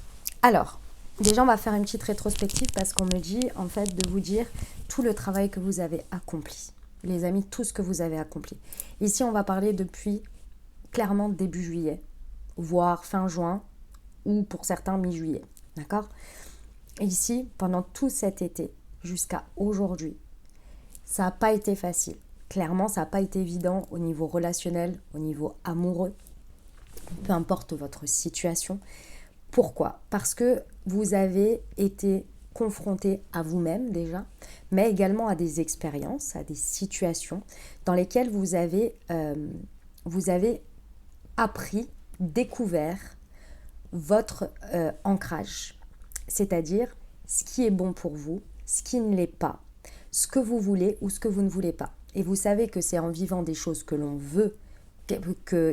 Speaker 1: Alors, déjà on va faire une petite rétrospective parce qu'on me dit en fait de vous dire tout le travail que vous avez accompli. Les amis, tout ce que vous avez accompli. Ici, on va parler depuis clairement début juillet, voire fin juin, ou pour certains mi-juillet. D'accord ? Et ici, pendant tout cet été, jusqu'à aujourd'hui, ça n'a pas été facile. Clairement, ça n'a pas été évident au niveau relationnel, au niveau amoureux. peu importe votre situation. Pourquoi? Parce que vous avez été confronté à vous-même déjà, mais également à des expériences, à des situations dans lesquelles vous avez appris, découvert votre ancrage, c'est-à-dire ce qui est bon pour vous, ce qui ne l'est pas, ce que vous voulez ou ce que vous ne voulez pas. Et vous savez que c'est en vivant des choses que l'on veut,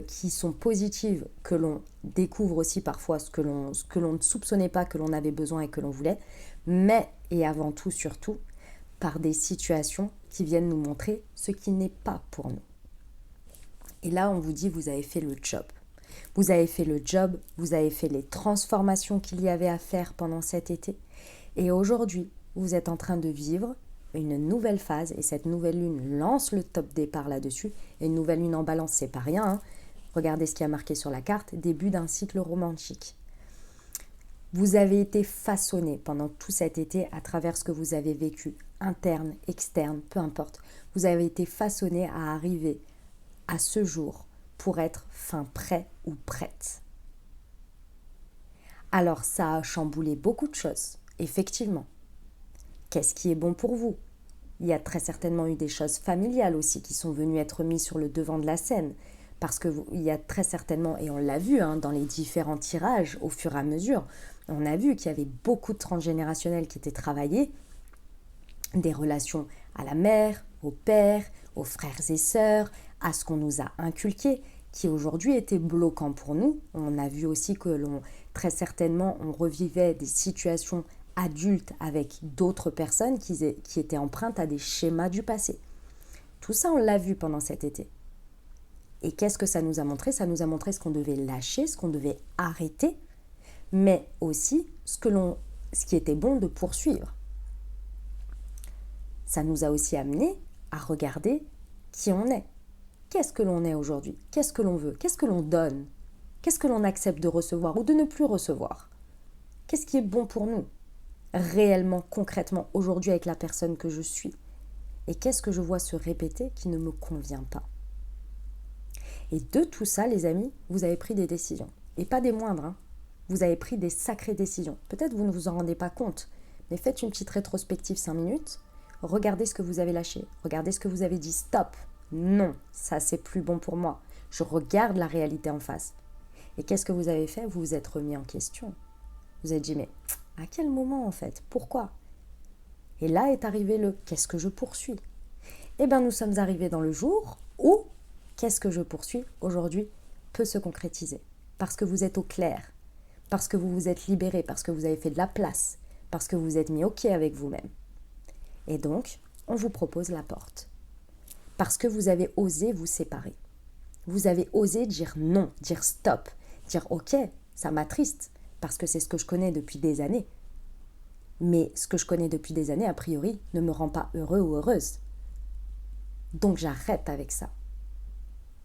Speaker 1: qui sont positives, que l'on découvre aussi parfois ce que l'on ne soupçonnait pas que l'on avait besoin et que l'on voulait, mais, et avant tout, surtout, par des situations qui viennent nous montrer ce qui n'est pas pour nous. Et là, on vous dit, vous avez fait le job. Vous avez fait le job, vous avez fait les transformations qu'il y avait à faire pendant cet été. Et aujourd'hui, vous êtes en train de vivre une nouvelle phase et cette nouvelle lune lance le top départ là-dessus. Et une nouvelle lune en balance, c'est pas rien, hein. Regardez ce qui a marqué sur la carte, début d'un cycle romantique. Vous avez été façonné pendant tout cet été à travers ce que vous avez vécu, interne, externe, peu importe. Vous avez été façonné à arriver à ce jour pour être fin prêt ou prête. Alors ça a chamboulé beaucoup de choses, effectivement. Qu'est-ce qui est bon pour vous? Il y a très certainement eu des choses familiales aussi qui sont venues être mises sur le devant de la scène. Parce qu'il y a très certainement, et on l'a vu dans les différents tirages au fur et à mesure, on a vu qu'il y avait beaucoup de transgénérationnels qui étaient travaillés, des relations à la mère, au père, aux frères et sœurs, à ce qu'on nous a inculqué, qui aujourd'hui était bloquant pour nous. On a vu aussi que très certainement, on revivait des situations adultes avec d'autres personnes qui étaient empreintes à des schémas du passé. Tout ça, on l'a vu pendant cet été. Et qu'est-ce que ça nous a montré? Ça nous a montré ce qu'on devait lâcher, ce qu'on devait arrêter, mais aussi ce qui était bon de poursuivre. Ça nous a aussi amené à regarder qui on est. Qu'est-ce que l'on est aujourd'hui? Qu'est-ce que l'on veut? Qu'est-ce que l'on donne? Qu'est-ce que l'on accepte de recevoir ou de ne plus recevoir? Qu'est-ce qui est bon pour nous? Réellement, concrètement, aujourd'hui avec la personne que je suis. Et qu'est-ce que je vois se répéter qui ne me convient pas? Et de tout ça, les amis, vous avez pris des décisions. Et pas des moindres, hein. Vous avez pris des sacrées décisions. Peut-être vous ne vous en rendez pas compte, mais faites une petite rétrospective 5 minutes. Regardez ce que vous avez lâché. Regardez ce que vous avez dit. Stop. Non, ça c'est plus bon pour moi. Je regarde la réalité en face. Et qu'est-ce que vous avez fait? Vous vous êtes remis en question. Vous avez dit, mais à quel moment en fait? Pourquoi? Et là est arrivé le qu'est-ce que je poursuis? Eh bien, nous sommes arrivés dans le jour où qu'est-ce que je poursuis aujourd'hui peut se concrétiser. Parce que vous êtes au clair, parce que vous vous êtes libéré, parce que vous avez fait de la place, parce que vous vous êtes mis OK avec vous-même. Et donc, on vous propose la porte. Parce que vous avez osé vous séparer. Vous avez osé dire non, dire stop, dire OK, ça m'attriste, parce que c'est ce que je connais depuis des années. Mais ce que je connais depuis des années, a priori, ne me rend pas heureux ou heureuse. Donc j'arrête avec ça.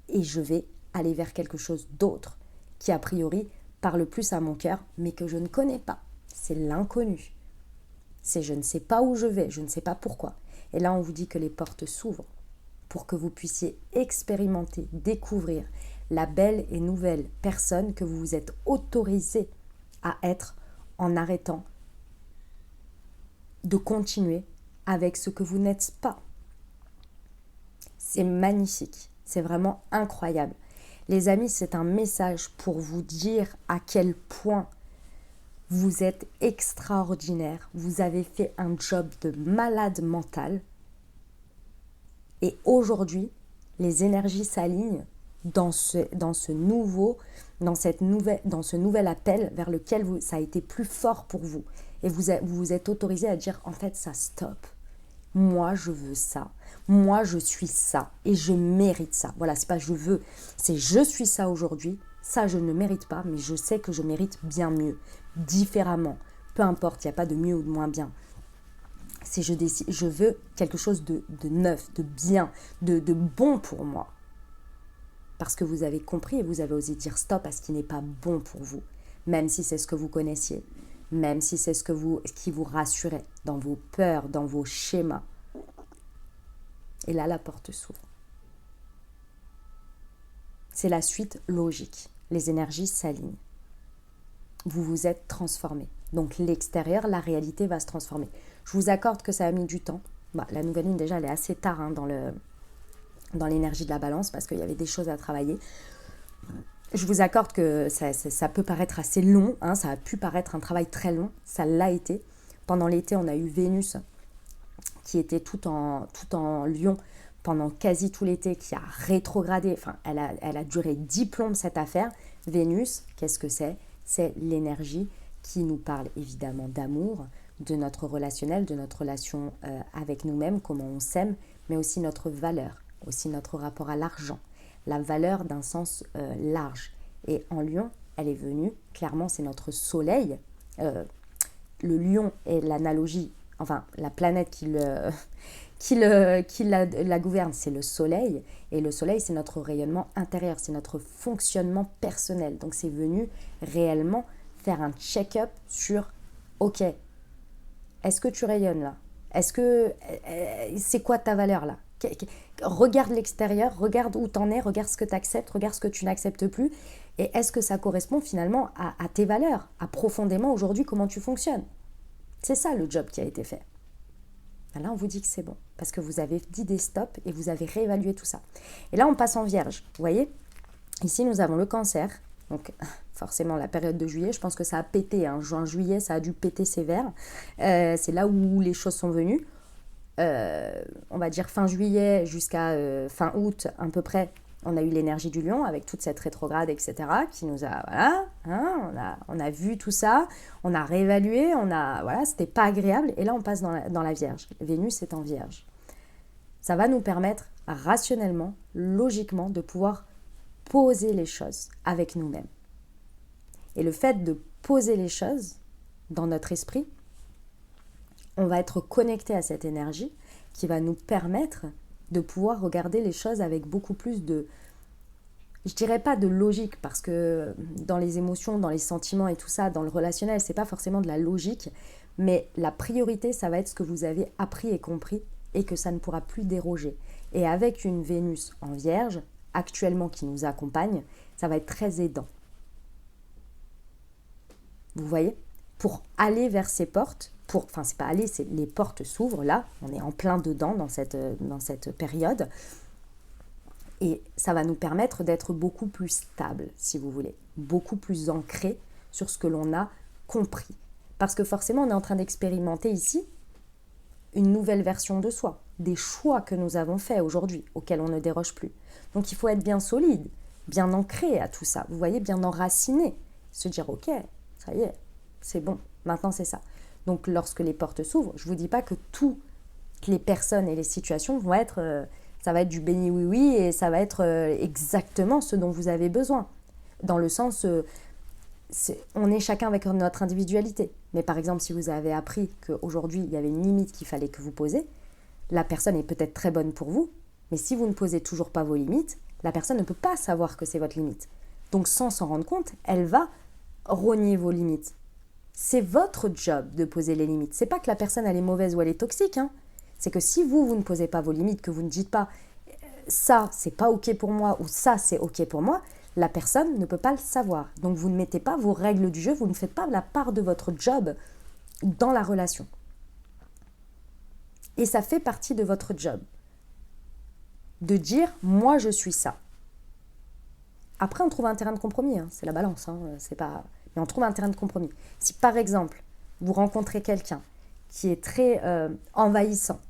Speaker 1: Et je vais aller vers quelque chose d'autre, qui a priori parle plus à mon cœur, mais que je ne connais pas. C'est l'inconnu. C'est je ne sais pas où je vais, je ne sais pas pourquoi. Et là, on vous dit que les portes s'ouvrent pour que vous puissiez expérimenter, découvrir la belle et nouvelle personne que vous vous êtes autorisé à être en arrêtant de continuer avec ce que vous n'êtes pas. C'est magnifique, c'est vraiment incroyable. Les amis, c'est un message pour vous dire à quel point vous êtes extraordinaire. Vous avez fait un job de malade mental. Et aujourd'hui, les énergies s'alignent dans ce nouvel appel vers lequel ça a été plus fort pour vous. Et vous vous êtes autorisé à dire, en fait, ça stop. Moi, je veux ça. Moi, je suis ça. Et je mérite ça. Voilà, c'est pas je veux, c'est je suis ça aujourd'hui. Ça, je ne mérite pas, mais je sais que je mérite bien mieux, différemment. Peu importe, il n'y a pas de mieux ou de moins bien. C'est je veux quelque chose de neuf, de bien, de bon pour moi. Parce que vous avez compris et vous avez osé dire stop à ce qui n'est pas bon pour vous. Même si c'est ce que vous connaissiez. Même si c'est ce qui vous rassurait dans vos peurs, dans vos schémas. Et là, la porte s'ouvre. C'est la suite logique. les énergies s'alignent. Vous vous êtes transformé. Donc l'extérieur, la réalité va se transformer. Je vous accorde que ça a mis du temps. La nouvelle lune, déjà, elle est assez tard dans l'énergie de la balance parce qu'il y avait des choses à travailler. Je vous accorde que ça peut paraître assez long, hein, ça a pu paraître un travail très long, ça l'a été. Pendant l'été, on a eu Vénus qui était tout en Lion pendant quasi tout l'été, qui a rétrogradé, enfin elle a duré 10 plombes cette affaire. Vénus, qu'est-ce que c'est? C'est l'énergie qui nous parle évidemment d'amour, de notre relationnel, de notre relation avec nous-mêmes, comment on s'aime, mais aussi notre valeur, aussi notre rapport à l'argent, la valeur d'un sens large. Et en Lion, elle est venue, clairement c'est notre soleil. Le Lion est l'analogie, enfin la planète qui la gouverne, c'est le soleil. Et le soleil, c'est notre rayonnement intérieur, c'est notre fonctionnement personnel. Donc c'est venu réellement faire un check-up sur, ok, est-ce que tu rayonnes là? C'est quoi ta valeur là? Regarde l'extérieur, regarde où t'en es, regarde ce que tu acceptes, regarde ce que tu n'acceptes plus. Et est-ce que ça correspond finalement à tes valeurs, à profondément aujourd'hui comment tu fonctionnes? C'est ça le job qui a été fait. Là, on vous dit que c'est bon, parce que vous avez dit des stops et vous avez réévalué tout ça. Et là, on passe en Vierge. Vous voyez, ici, nous avons le Cancer. Donc, forcément, la période de juillet, je pense que ça a pété. Hein. Juin-juillet, ça a dû péter sévère. C'est là où les choses sont venues. On va dire fin juillet jusqu'à fin août, à peu près, on a eu l'énergie du Lion avec toute cette rétrograde, etc., qui nous a, voilà, hein, on a vu tout ça, on a réévalué, voilà, c'était pas agréable, et là on passe dans la Vierge. Vénus est en Vierge. Ça va nous permettre rationnellement, logiquement, de pouvoir poser les choses avec nous-mêmes. Et le fait de poser les choses dans notre esprit, on va être connecté à cette énergie qui va nous permettre de pouvoir regarder les choses avec beaucoup plus de, je dirais pas de logique, parce que dans les émotions, dans les sentiments et tout ça, dans le relationnel, c'est pas forcément de la logique, mais la priorité, ça va être ce que vous avez appris et compris et que ça ne pourra plus déroger. Et avec une Vénus en Vierge, actuellement qui nous accompagne, ça va être très aidant. Vous voyez ? Pour aller vers ces portes, c'est pas aller, c'est les portes s'ouvrent là, on est en plein dedans dans cette période, et ça va nous permettre d'être beaucoup plus stable, si vous voulez, beaucoup plus ancré sur ce que l'on a compris. Parce que forcément, on est en train d'expérimenter ici une nouvelle version de soi, des choix que nous avons faits aujourd'hui, auxquels on ne déroge plus. Donc il faut être bien solide, bien ancré à tout ça, vous voyez, bien enraciné, se dire ok, ça y est, c'est bon, maintenant c'est ça. Donc lorsque les portes s'ouvrent, je ne vous dis pas que toutes les personnes et les situations vont être, ça va être du béni oui-oui et ça va être exactement ce dont vous avez besoin. Dans le sens, on est chacun avec notre individualité. Mais par exemple, si vous avez appris qu'aujourd'hui, il y avait une limite qu'il fallait que vous posiez, la personne est peut-être très bonne pour vous, mais si vous ne posez toujours pas vos limites, la personne ne peut pas savoir que c'est votre limite. Donc sans s'en rendre compte, elle va rogner vos limites. C'est votre job de poser les limites. C'est pas que la personne elle est mauvaise ou elle est toxique. Hein. C'est que si vous ne posez pas vos limites, que vous ne dites pas ça c'est pas ok pour moi ou ça c'est ok pour moi, la personne ne peut pas le savoir. Donc vous ne mettez pas vos règles du jeu, vous ne faites pas la part de votre job dans la relation. Et ça fait partie de votre job. De dire moi je suis ça. Après on trouve un terrain de compromis, hein. C'est la balance, hein. C'est pas... Mais on trouve un terrain de compromis. Si par exemple, vous rencontrez quelqu'un qui est très envahissant,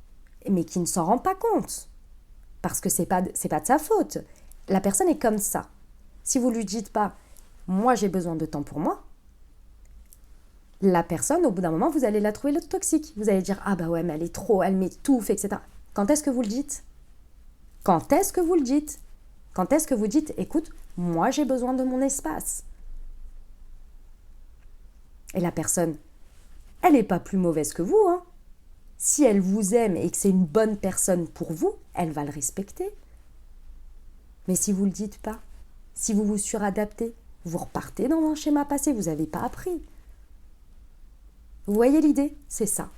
Speaker 1: mais qui ne s'en rend pas compte, parce que c'est pas de sa faute, la personne est comme ça. Si vous lui dites pas, moi j'ai besoin de temps pour moi, la personne, au bout d'un moment, vous allez la trouver l'autre toxique. Vous allez dire, ah bah ouais, mais elle est trop, elle m'étouffe, etc. Quand est-ce que vous le dites ? Quand est-ce que vous le dites ? Quand est-ce que vous dites, écoute, moi j'ai besoin de mon espace ? Et la personne, elle n'est pas plus mauvaise que vous. Hein. Si elle vous aime et que c'est une bonne personne pour vous, elle va le respecter. Mais si vous ne le dites pas, si vous vous suradaptez, vous repartez dans un schéma passé, vous n'avez pas appris. Vous voyez l'idée ? C'est ça.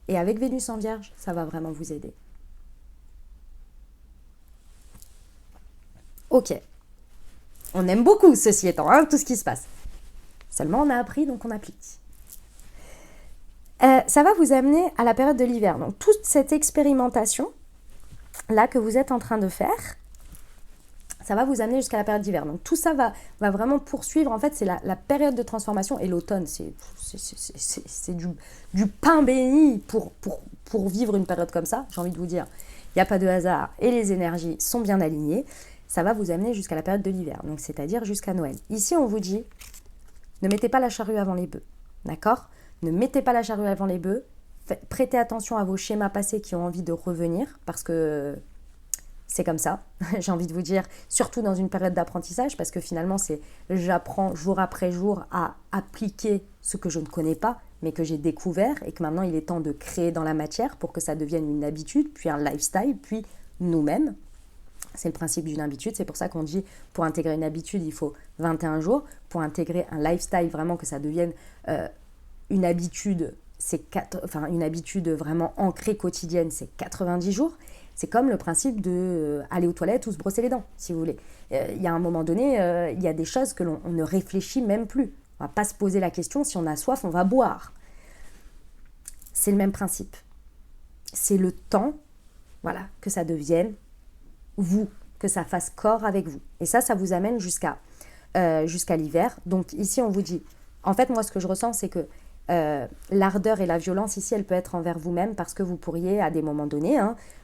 Speaker 1: Et avec Vénus en Vierge, ça va vraiment vous aider. Ok. On aime beaucoup, ceci étant, hein, tout ce qui se passe. Seulement, on a appris, donc on applique. Ça va vous amener à la période de l'hiver. Donc, toute cette expérimentation, là, que vous êtes en train de faire, ça va vous amener jusqu'à la période d'hiver. Donc, tout ça va vraiment poursuivre. En fait, c'est la période de transformation. Et l'automne, c'est du pain béni pour vivre une période comme ça. J'ai envie de vous dire, il n'y a pas de hasard et les énergies sont bien alignées. Ça va vous amener jusqu'à la période de l'hiver, donc c'est-à-dire jusqu'à Noël. Ici, on vous dit, ne mettez pas la charrue avant les bœufs, d'accord ? Ne mettez pas la charrue avant les bœufs. Prêtez attention à vos schémas passés qui ont envie de revenir, parce que c'est comme ça, j'ai envie de vous dire, surtout dans une période d'apprentissage, parce que finalement, c'est j'apprends jour après jour à appliquer ce que je ne connais pas, mais que j'ai découvert, et que maintenant, il est temps de créer dans la matière pour que ça devienne une habitude, puis un lifestyle, puis nous-mêmes. C'est le principe d'une habitude, c'est pour ça qu'on dit pour intégrer une habitude, il faut 21 jours. Pour intégrer un lifestyle, vraiment que ça devienne une habitude, une habitude vraiment ancrée quotidienne, c'est 90 jours. C'est comme le principe de aller aux toilettes ou se brosser les dents, si vous voulez. Il y a un moment donné, il y a des choses que l'on ne réfléchit même plus. On ne va pas se poser la question, si on a soif, on va boire. C'est le même principe. C'est le temps, voilà, que ça devienne vous, que ça fasse corps avec vous. Et ça vous amène jusqu'à l'hiver. Donc ici, on vous dit, en fait, moi, ce que je ressens, c'est que l'ardeur et la violence, ici, elle peut être envers vous-même parce que vous pourriez, à des moments donnés,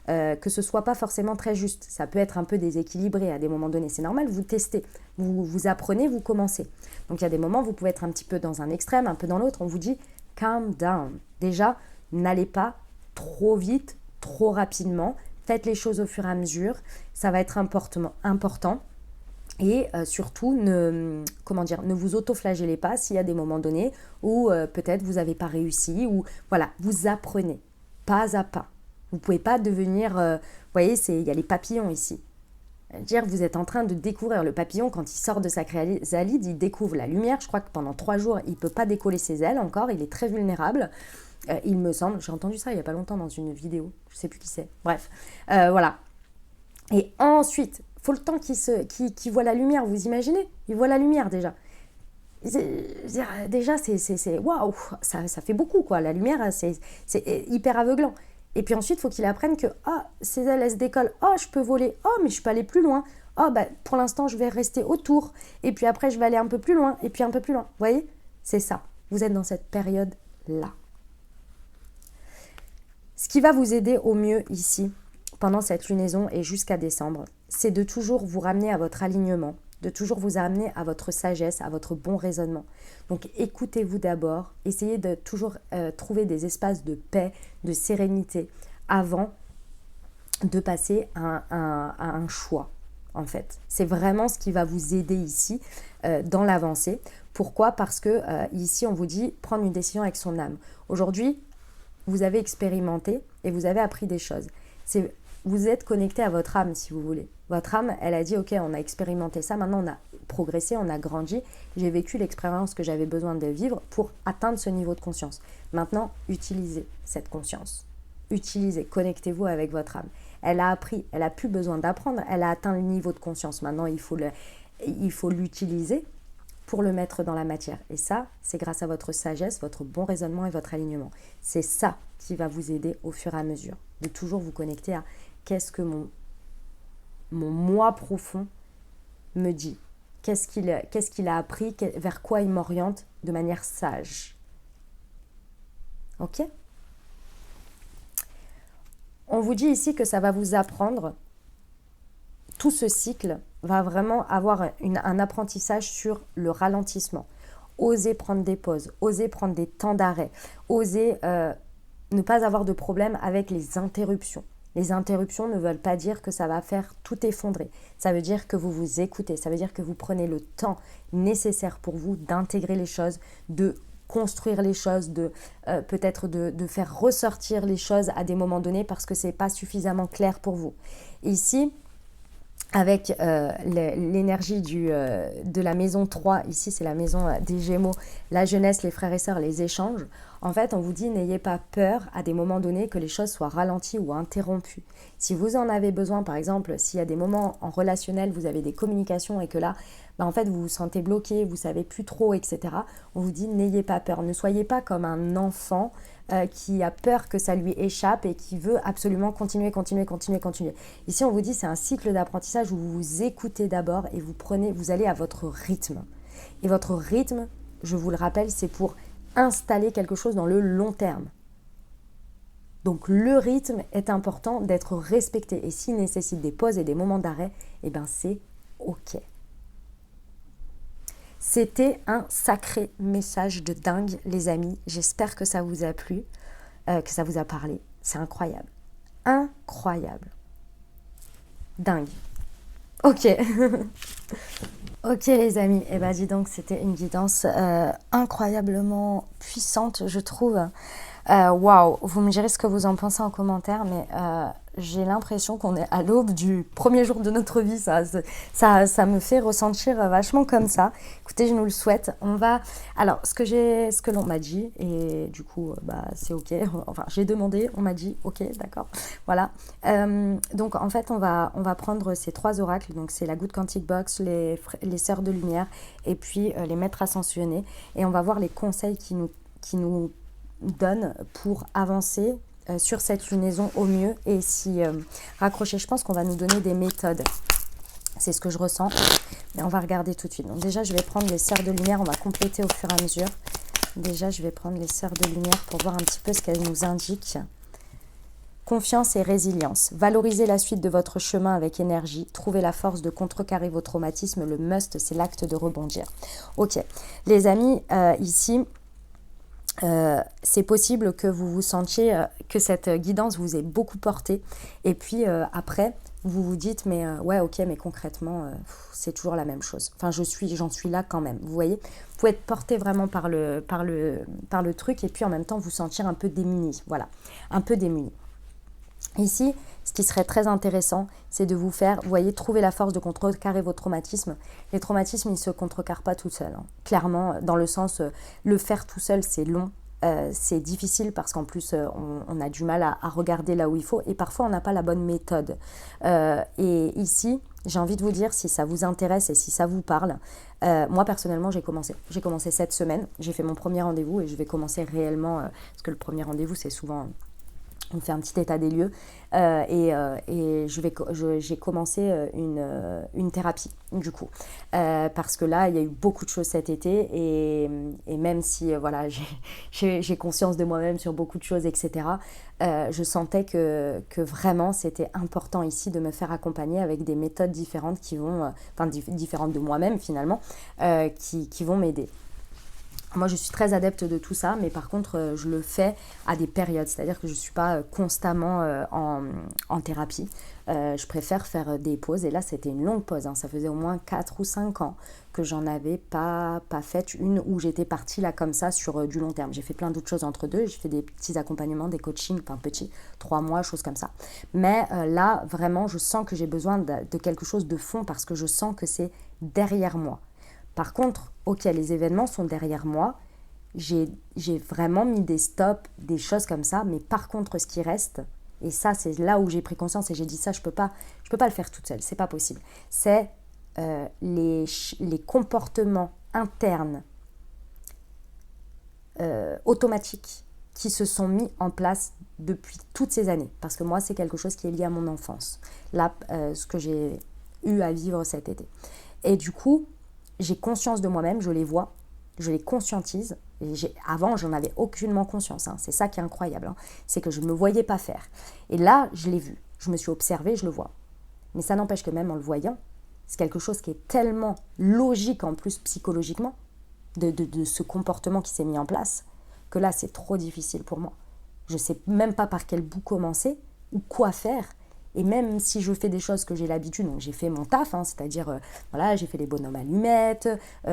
Speaker 1: que ce soit pas forcément très juste. Ça peut être un peu déséquilibré à des moments donnés. C'est normal, vous testez, vous apprenez, vous commencez. Donc il y a des moments, vous pouvez être un petit peu dans un extrême, un peu dans l'autre. On vous dit, calm down. Déjà, n'allez pas trop vite, trop rapidement. Faites les choses au fur et à mesure. Ça va être important. Et surtout, ne vous auto-flagellez pas s'il y a des moments donnés où peut-être vous n'avez pas réussi, ou voilà, vous apprenez pas à pas. Vous ne pouvez pas devenir, vous voyez, il y a les papillons ici. Dire vous êtes en train de découvrir le papillon quand il sort de sa chrysalide, il découvre la lumière. Je crois que pendant 3 jours, il ne peut pas décoller ses ailes encore, il est très vulnérable. Il me semble, j'ai entendu ça il n'y a pas longtemps dans une vidéo, je ne sais plus qui c'est. Bref, voilà. Et ensuite, faut le temps qu'il voit la lumière, vous imaginez ? Il voit la lumière déjà. Déjà, c'est waouh, ça fait beaucoup quoi. La lumière, c'est hyper aveuglant. Et puis ensuite, il faut qu'il apprenne que ses ailes, elles se décollent. Je peux voler. Mais je peux aller plus loin. Pour l'instant, je vais rester autour. Et puis après, je vais aller un peu plus loin. Et puis un peu plus loin. Vous voyez ? C'est ça. Vous êtes dans cette période-là. Ce qui va vous aider au mieux ici, pendant cette lunaison et jusqu'à décembre, c'est de toujours vous ramener à votre alignement, de toujours vous ramener à votre sagesse, à votre bon raisonnement. Donc écoutez-vous d'abord, essayez de toujours trouver des espaces de paix, de sérénité, avant de passer à un choix, en fait. C'est vraiment ce qui va vous aider ici dans l'avancée. Pourquoi ? Parce que ici, on vous dit prendre une décision avec son âme. Aujourd'hui, vous avez expérimenté et vous avez appris des choses. Vous êtes connecté à votre âme, si vous voulez. Votre âme, elle a dit, ok, on a expérimenté ça, maintenant on a progressé, on a grandi, j'ai vécu l'expérience que j'avais besoin de vivre pour atteindre ce niveau de conscience. Maintenant, utilisez cette conscience. Utilisez, connectez-vous avec votre âme. Elle a appris, elle n'a plus besoin d'apprendre, elle a atteint le niveau de conscience. Maintenant, il faut l'utiliser pour le mettre dans la matière. Et ça, c'est grâce à votre sagesse, votre bon raisonnement et votre alignement. C'est ça qui va vous aider au fur et à mesure, de toujours vous connecter à qu'est-ce que mon moi profond me dit, qu'est-ce qu'il a appris, vers quoi il m'oriente de manière sage. Ok ? On vous dit ici que ça va vous apprendre, tout ce cycle va vraiment avoir un apprentissage sur le ralentissement. Oser prendre des pauses, oser prendre des temps d'arrêt, oser ne pas avoir de problème avec les interruptions. Les interruptions ne veulent pas dire que ça va faire tout effondrer. Ça veut dire que vous vous écoutez, ça veut dire que vous prenez le temps nécessaire pour vous d'intégrer les choses, de construire les choses, peut-être de faire ressortir les choses à des moments donnés parce que ce n'est pas suffisamment clair pour vous. Ici, avec l'énergie de la maison 3, ici c'est la maison des Gémeaux, la jeunesse, les frères et sœurs, les échanges. En fait, on vous dit n'ayez pas peur à des moments donnés que les choses soient ralenties ou interrompues. Si vous en avez besoin, par exemple, s'il y a des moments en relationnel, vous avez des communications et que là, en fait, vous vous sentez bloqué, vous savez plus trop, etc. On vous dit n'ayez pas peur. Ne soyez pas comme un enfant qui a peur que ça lui échappe et qui veut absolument continuer. Ici, on vous dit c'est un cycle d'apprentissage où vous vous écoutez d'abord et vous allez à votre rythme. Et votre rythme, je vous le rappelle, c'est pour installer quelque chose dans le long terme. Donc le rythme est important d'être respecté et s'il nécessite des pauses et des moments d'arrêt, eh ben c'est ok. C'était un sacré message de dingue, les amis. J'espère que ça vous a plu, que ça vous a parlé. C'est incroyable. Incroyable. Dingue. Ok. Ok les amis, et bah dis donc c'était une guidance incroyablement puissante je trouve. Waouh, vous me direz ce que vous en pensez en commentaire, mais j'ai l'impression qu'on est à l'aube du premier jour de notre vie, ça me fait ressentir vachement comme ça. Écoutez, je nous le souhaite. Alors, ce que l'on m'a dit, et du coup, c'est ok. Enfin, j'ai demandé, on m'a dit, ok, d'accord. Voilà. Donc, en fait, on va prendre ces 3 oracles. Donc, c'est la Good Quantic Box, les sœurs de lumière, et puis les maîtres ascensionnés. Et on va voir les conseils qui nous donne pour avancer sur cette lunaison au mieux et s'y raccrocher. Je pense qu'on va nous donner des méthodes. C'est ce que je ressens. Mais on va regarder tout de suite. Donc déjà, je vais prendre les sœurs de lumière. On va compléter au fur et à mesure. Déjà, je vais prendre les sœurs de lumière pour voir un petit peu ce qu'elles nous indiquent. Confiance et résilience. Valorisez la suite de votre chemin avec énergie. Trouvez la force de contrecarrer vos traumatismes. Le must, c'est l'acte de rebondir. Ok. Les amis, ici... c'est possible que vous vous sentiez que cette guidance vous ait beaucoup porté et puis après vous vous dites mais ouais ok mais concrètement c'est toujours la même chose, enfin j'en suis là quand même, vous voyez, vous pouvez être porté vraiment par le truc et puis en même temps vous sentir un peu démuni, voilà, un peu démuni. Ici, ce qui serait très intéressant, c'est de vous faire, vous voyez, trouver la force de contrecarrer vos traumatismes. Les traumatismes, ils ne se contrecarrent pas tout seuls. Hein. Clairement, dans le sens, le faire tout seul, c'est long, c'est difficile parce qu'en plus, on a du mal à regarder là où il faut et parfois, on n'a pas la bonne méthode. Et ici, j'ai envie de vous dire, si ça vous intéresse et si ça vous parle, moi, personnellement, j'ai commencé. J'ai commencé cette semaine, j'ai fait mon premier rendez-vous et je vais commencer réellement, parce que le premier rendez-vous, c'est souvent... On fait un petit état des lieux et j'ai commencé une thérapie du coup parce que là il y a eu beaucoup de choses cet été et même si voilà j'ai conscience de moi-même sur beaucoup de choses etc. Je sentais que vraiment c'était important ici de me faire accompagner avec des méthodes différentes qui vont différentes de moi-même finalement qui vont m'aider. Moi, je suis très adepte de tout ça, mais par contre, je le fais à des périodes. C'est-à-dire que je ne suis pas constamment en thérapie. Je préfère faire des pauses. Et là, c'était une longue pause. Hein. Ça faisait au moins 4 ou 5 ans que j'en avais pas fait une où j'étais partie là comme ça sur du long terme. J'ai fait plein d'autres choses entre deux. J'ai fait des petits accompagnements, des coachings, enfin petits, 3 mois, choses comme ça. Mais là, vraiment, je sens que j'ai besoin de quelque chose de fond parce que je sens que c'est derrière moi. Par contre, ok, les événements sont derrière moi, j'ai vraiment mis des stops, des choses comme ça, mais par contre, ce qui reste, et ça, c'est là où j'ai pris conscience et j'ai dit ça, je peux pas le faire toute seule, c'est pas possible. C'est les comportements internes automatiques qui se sont mis en place depuis toutes ces années, parce que moi, c'est quelque chose qui est lié à mon enfance, là, ce que j'ai eu à vivre cet été. Et du coup, j'ai conscience de moi-même, je les vois, je les conscientise. Et avant, j'en avais aucunement conscience. Hein. C'est ça qui est incroyable. Hein. C'est que je ne me voyais pas faire. Et là, je l'ai vu. Je me suis observée, je le vois. Mais ça n'empêche que même en le voyant, c'est quelque chose qui est tellement logique en plus psychologiquement, de ce comportement qui s'est mis en place, que là, c'est trop difficile pour moi. Je ne sais même pas par quel bout commencer ou quoi faire. Et même si je fais des choses que j'ai l'habitude, donc j'ai fait mon taf, hein, c'est-à-dire, voilà, j'ai fait les bonhommes allumettes,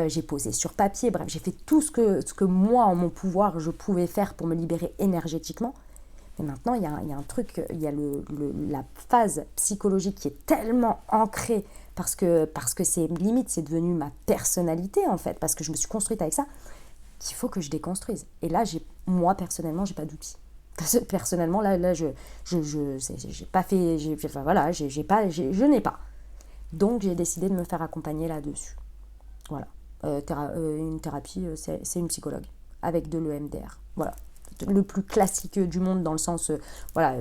Speaker 1: j'ai posé sur papier, bref, j'ai fait tout ce que moi, en mon pouvoir, je pouvais faire pour me libérer énergétiquement. Mais maintenant, il y a un truc, il y a la phase psychologique qui est tellement ancrée parce que c'est limite, c'est devenu ma personnalité, en fait, parce que je me suis construite avec ça. qu'il faut que je déconstruise. Et là, moi, personnellement, j'ai pas d'outils. Personnellement, là, j'ai pas fait, enfin voilà, je n'ai pas. Donc, j'ai décidé de me faire accompagner là-dessus. Voilà. Une thérapie, c'est une psychologue avec de l'EMDR. Voilà. Le plus classique du monde dans le sens, voilà,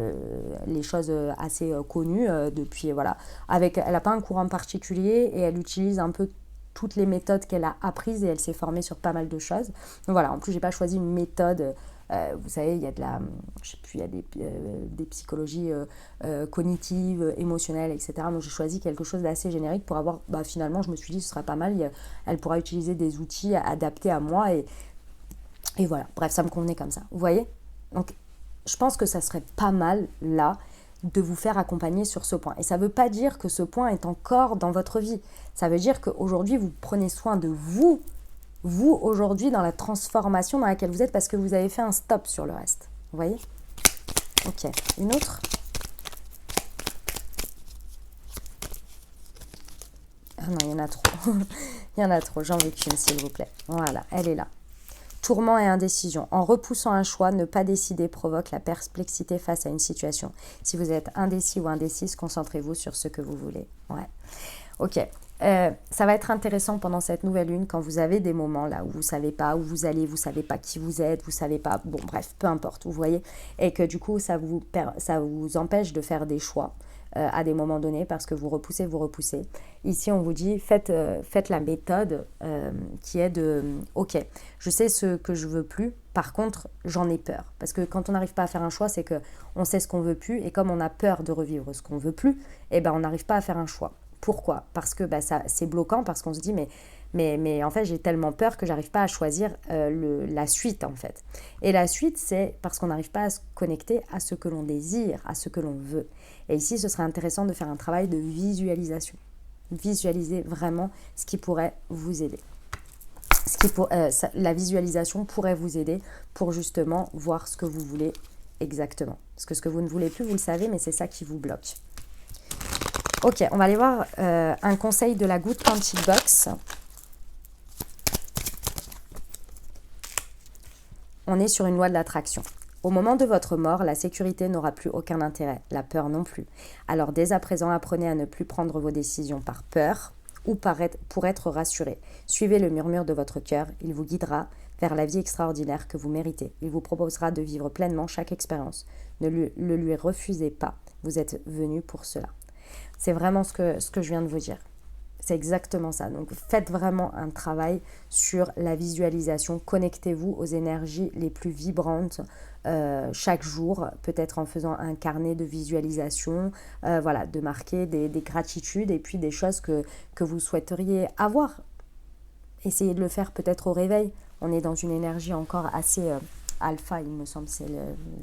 Speaker 1: les choses assez connues depuis, voilà. Elle n'a pas un courant particulier et elle utilise un peu toutes les méthodes qu'elle a apprises et elle s'est formée sur pas mal de choses. Donc voilà, en plus, j'ai pas choisi une méthode. Vous savez, il y a il y a des psychologies cognitives, émotionnelles, etc. Donc j'ai choisi quelque chose d'assez générique pour avoir, finalement, je me suis dit, ce sera pas mal. Elle pourra utiliser des outils adaptés à moi et voilà. Bref, ça me convenait comme ça. Vous voyez ? Donc, je pense que ça serait pas mal, là, de vous faire accompagner sur ce point. Et ça ne veut pas dire que ce point est encore dans votre vie. Ça veut dire qu'aujourd'hui, vous prenez soin de vous aujourd'hui, dans la transformation dans laquelle vous êtes, parce que vous avez fait un stop sur le reste. Vous voyez ? Ok. Une autre ? Ah non, il y en a trop. Il y en a trop. J'en veux qu'une, s'il vous plaît. Voilà, elle est là. Tourment et indécision. En repoussant un choix, ne pas décider provoque la perplexité face à une situation. Si vous êtes indécis ou indécise, concentrez-vous sur ce que vous voulez. Ouais. Ok. Ça va être intéressant pendant cette nouvelle lune quand vous avez des moments là où vous ne savez pas où vous allez, vous ne savez pas qui vous êtes, vous ne savez pas, bon bref, peu importe, vous voyez, et que du coup ça vous empêche de faire des choix à des moments donnés parce que vous repoussez. Ici on vous dit faites la méthode qui est de ok, je sais ce que je veux plus, par contre j'en ai peur, parce que quand on n'arrive pas à faire un choix, c'est qu'on sait ce qu'on veut plus et comme on a peur de revivre ce qu'on veut plus, et ben on n'arrive pas à faire un choix. Pourquoi ? Parce que c'est bloquant, parce qu'on se dit mais en fait j'ai tellement peur que j'arrive pas à choisir la suite en fait. Et la suite c'est parce qu'on n'arrive pas à se connecter à ce que l'on désire, à ce que l'on veut. Et ici ce serait intéressant de faire un travail de visualisation. Visualiser vraiment ce qui pourrait vous aider. La visualisation pourrait vous aider pour justement voir ce que vous voulez exactement. Parce que ce que vous ne voulez plus, vous le savez, mais c'est ça qui vous bloque. Ok, on va aller voir un conseil de la Good Quantic Box. On est sur une loi de l'attraction. Au moment de votre mort, la sécurité n'aura plus aucun intérêt, la peur non plus. Alors dès à présent, apprenez à ne plus prendre vos décisions par peur ou pour être rassuré. Suivez le murmure de votre cœur, il vous guidera vers la vie extraordinaire que vous méritez. Il vous proposera de vivre pleinement chaque expérience. Ne le lui refusez pas, vous êtes venu pour cela. C'est vraiment ce que je viens de vous dire. C'est exactement ça. Donc, faites vraiment un travail sur la visualisation. Connectez-vous aux énergies les plus vibrantes chaque jour, peut-être en faisant un carnet de visualisation, voilà, de marquer des gratitudes et puis des choses que vous souhaiteriez avoir. Essayez de le faire peut-être au réveil. On est dans une énergie encore assez alpha, il me semble, c'est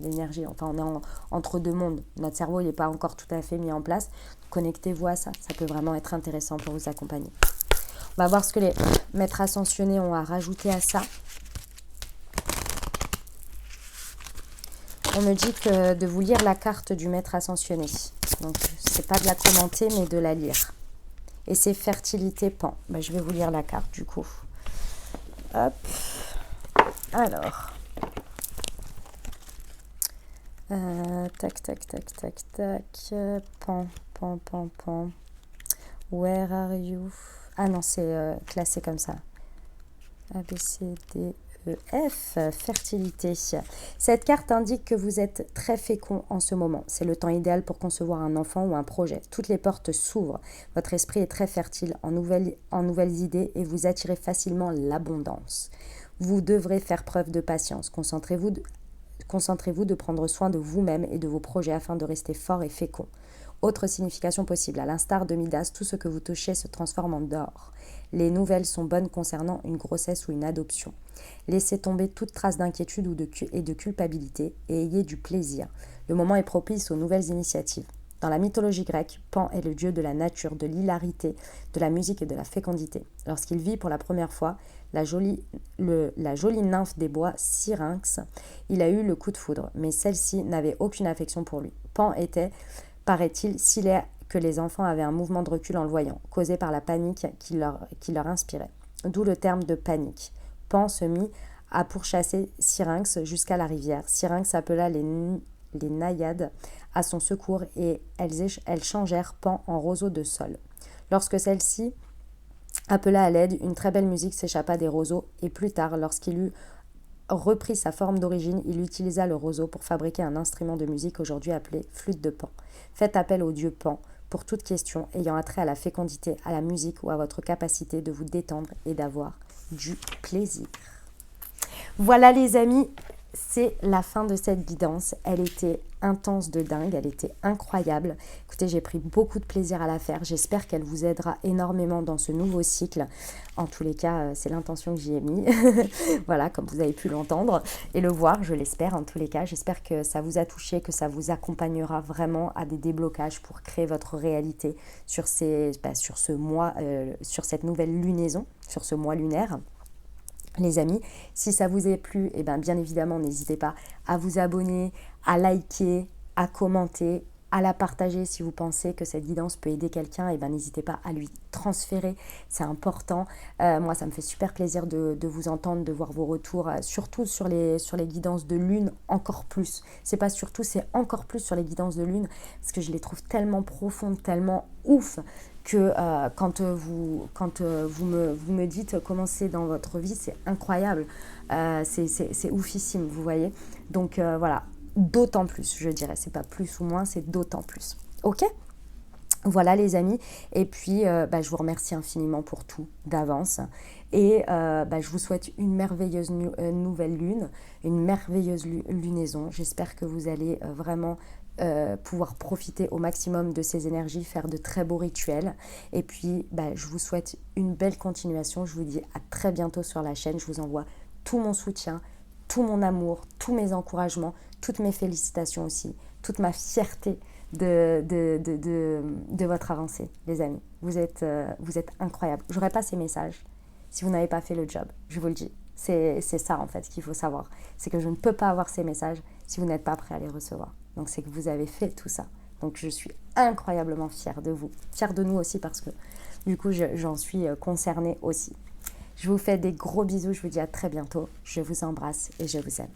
Speaker 1: l'énergie. Enfin, on est entre deux mondes. Notre cerveau, il n'est pas encore tout à fait mis en place. Connectez-vous à ça. Ça peut vraiment être intéressant pour vous accompagner. On va voir ce que les maîtres ascensionnés ont à rajouter à ça. On me dit que de vous lire la carte du maître ascensionné. Donc, c'est pas de la commenter, mais de la lire. Et c'est fertilité pan. Je vais vous lire la carte, du coup. Hop. Alors... tac. Pan. Where are you? Ah non, c'est classé comme ça. A, B, C, D, E, F. Fertilité. Cette carte indique que vous êtes très fécond en ce moment. C'est le temps idéal pour concevoir un enfant ou un projet. Toutes les portes s'ouvrent. Votre esprit est très fertile en nouvelles idées et vous attirez facilement l'abondance. Vous devrez faire preuve de patience. Concentrez-vous de prendre soin de vous-même et de vos projets afin de rester fort et fécond. Autre signification possible, à l'instar de Midas, tout ce que vous touchez se transforme en or. Les nouvelles sont bonnes concernant une grossesse ou une adoption. Laissez tomber toute trace d'inquiétude et de culpabilité et ayez du plaisir. Le moment est propice aux nouvelles initiatives. Dans la mythologie grecque, Pan est le dieu de la nature, de l'hilarité, de la musique et de la fécondité. Lorsqu'il vit pour la première fois la jolie nymphe des bois, Syrinx, il a eu le coup de foudre, mais celle-ci n'avait aucune affection pour lui. Pan était, paraît-il, si laid que les enfants avaient un mouvement de recul en le voyant, causé par la panique qui leur inspirait. D'où le terme de panique. Pan se mit a pourchassé Syrinx jusqu'à la rivière. Syrinx appela les naïades à son secours et elles changèrent Pan en roseau de sol. Lorsque celle-ci appela à l'aide, une très belle musique s'échappa des roseaux et plus tard, lorsqu'il eut repris sa forme d'origine, il utilisa le roseau pour fabriquer un instrument de musique aujourd'hui appelé flûte de Pan. Faites appel au dieu Pan pour toute question ayant attrait à la fécondité, à la musique ou à votre capacité de vous détendre et d'avoir du plaisir. Voilà les amis, c'est la fin de cette guidance. Elle était intense de dingue, elle était incroyable. Écoutez, j'ai pris beaucoup de plaisir à la faire. J'espère qu'elle vous aidera énormément dans ce nouveau cycle. En tous les cas, c'est l'intention que j'y ai mis. Voilà, comme vous avez pu l'entendre et le voir, je l'espère. En tous les cas, j'espère que ça vous a touché, que ça vous accompagnera vraiment à des déblocages pour créer votre réalité sur ce mois, sur cette nouvelle lunaison, sur ce mois lunaire. Les amis, si ça vous a plu, eh bien évidemment, n'hésitez pas à vous abonner, à liker, à commenter, à la partager si vous pensez que cette guidance peut aider quelqu'un. Eh bien n'hésitez pas à lui transférer, c'est important. Moi, ça me fait super plaisir de vous entendre, de voir vos retours, surtout sur les guidances de lune, encore plus. C'est pas surtout, c'est encore plus sur les guidances de lune, parce que je les trouve tellement profondes, tellement ouf, que quand vous me dites comment c'est dans votre vie, c'est incroyable, c'est oufissime, vous voyez. Donc voilà, d'autant plus, je dirais, c'est pas plus ou moins, c'est d'autant plus. Ok ? Voilà les amis, et puis je vous remercie infiniment pour tout d'avance, et je vous souhaite une merveilleuse nouvelle lune, une merveilleuse lunaison. J'espère que vous allez vraiment pouvoir profiter au maximum de ces énergies, faire de très beaux rituels, et puis je vous souhaite une belle continuation. Je vous dis à très bientôt sur la chaîne. Je vous envoie tout mon soutien, tout mon amour, tous mes encouragements, toutes mes félicitations aussi, toute ma fierté de votre avancée, les amis. Vous êtes incroyables. J'aurais pas ces messages si vous n'avez pas fait le job, je vous le dis. C'est ça en fait qu'il faut savoir. C'est que je ne peux pas avoir ces messages si vous n'êtes pas prêt à les recevoir. Donc c'est que vous avez fait tout ça. Donc je suis incroyablement fière de vous. Fière de nous aussi parce que du coup j'en suis concernée aussi. Je vous fais des gros bisous, je vous dis à très bientôt. Je vous embrasse et je vous aime.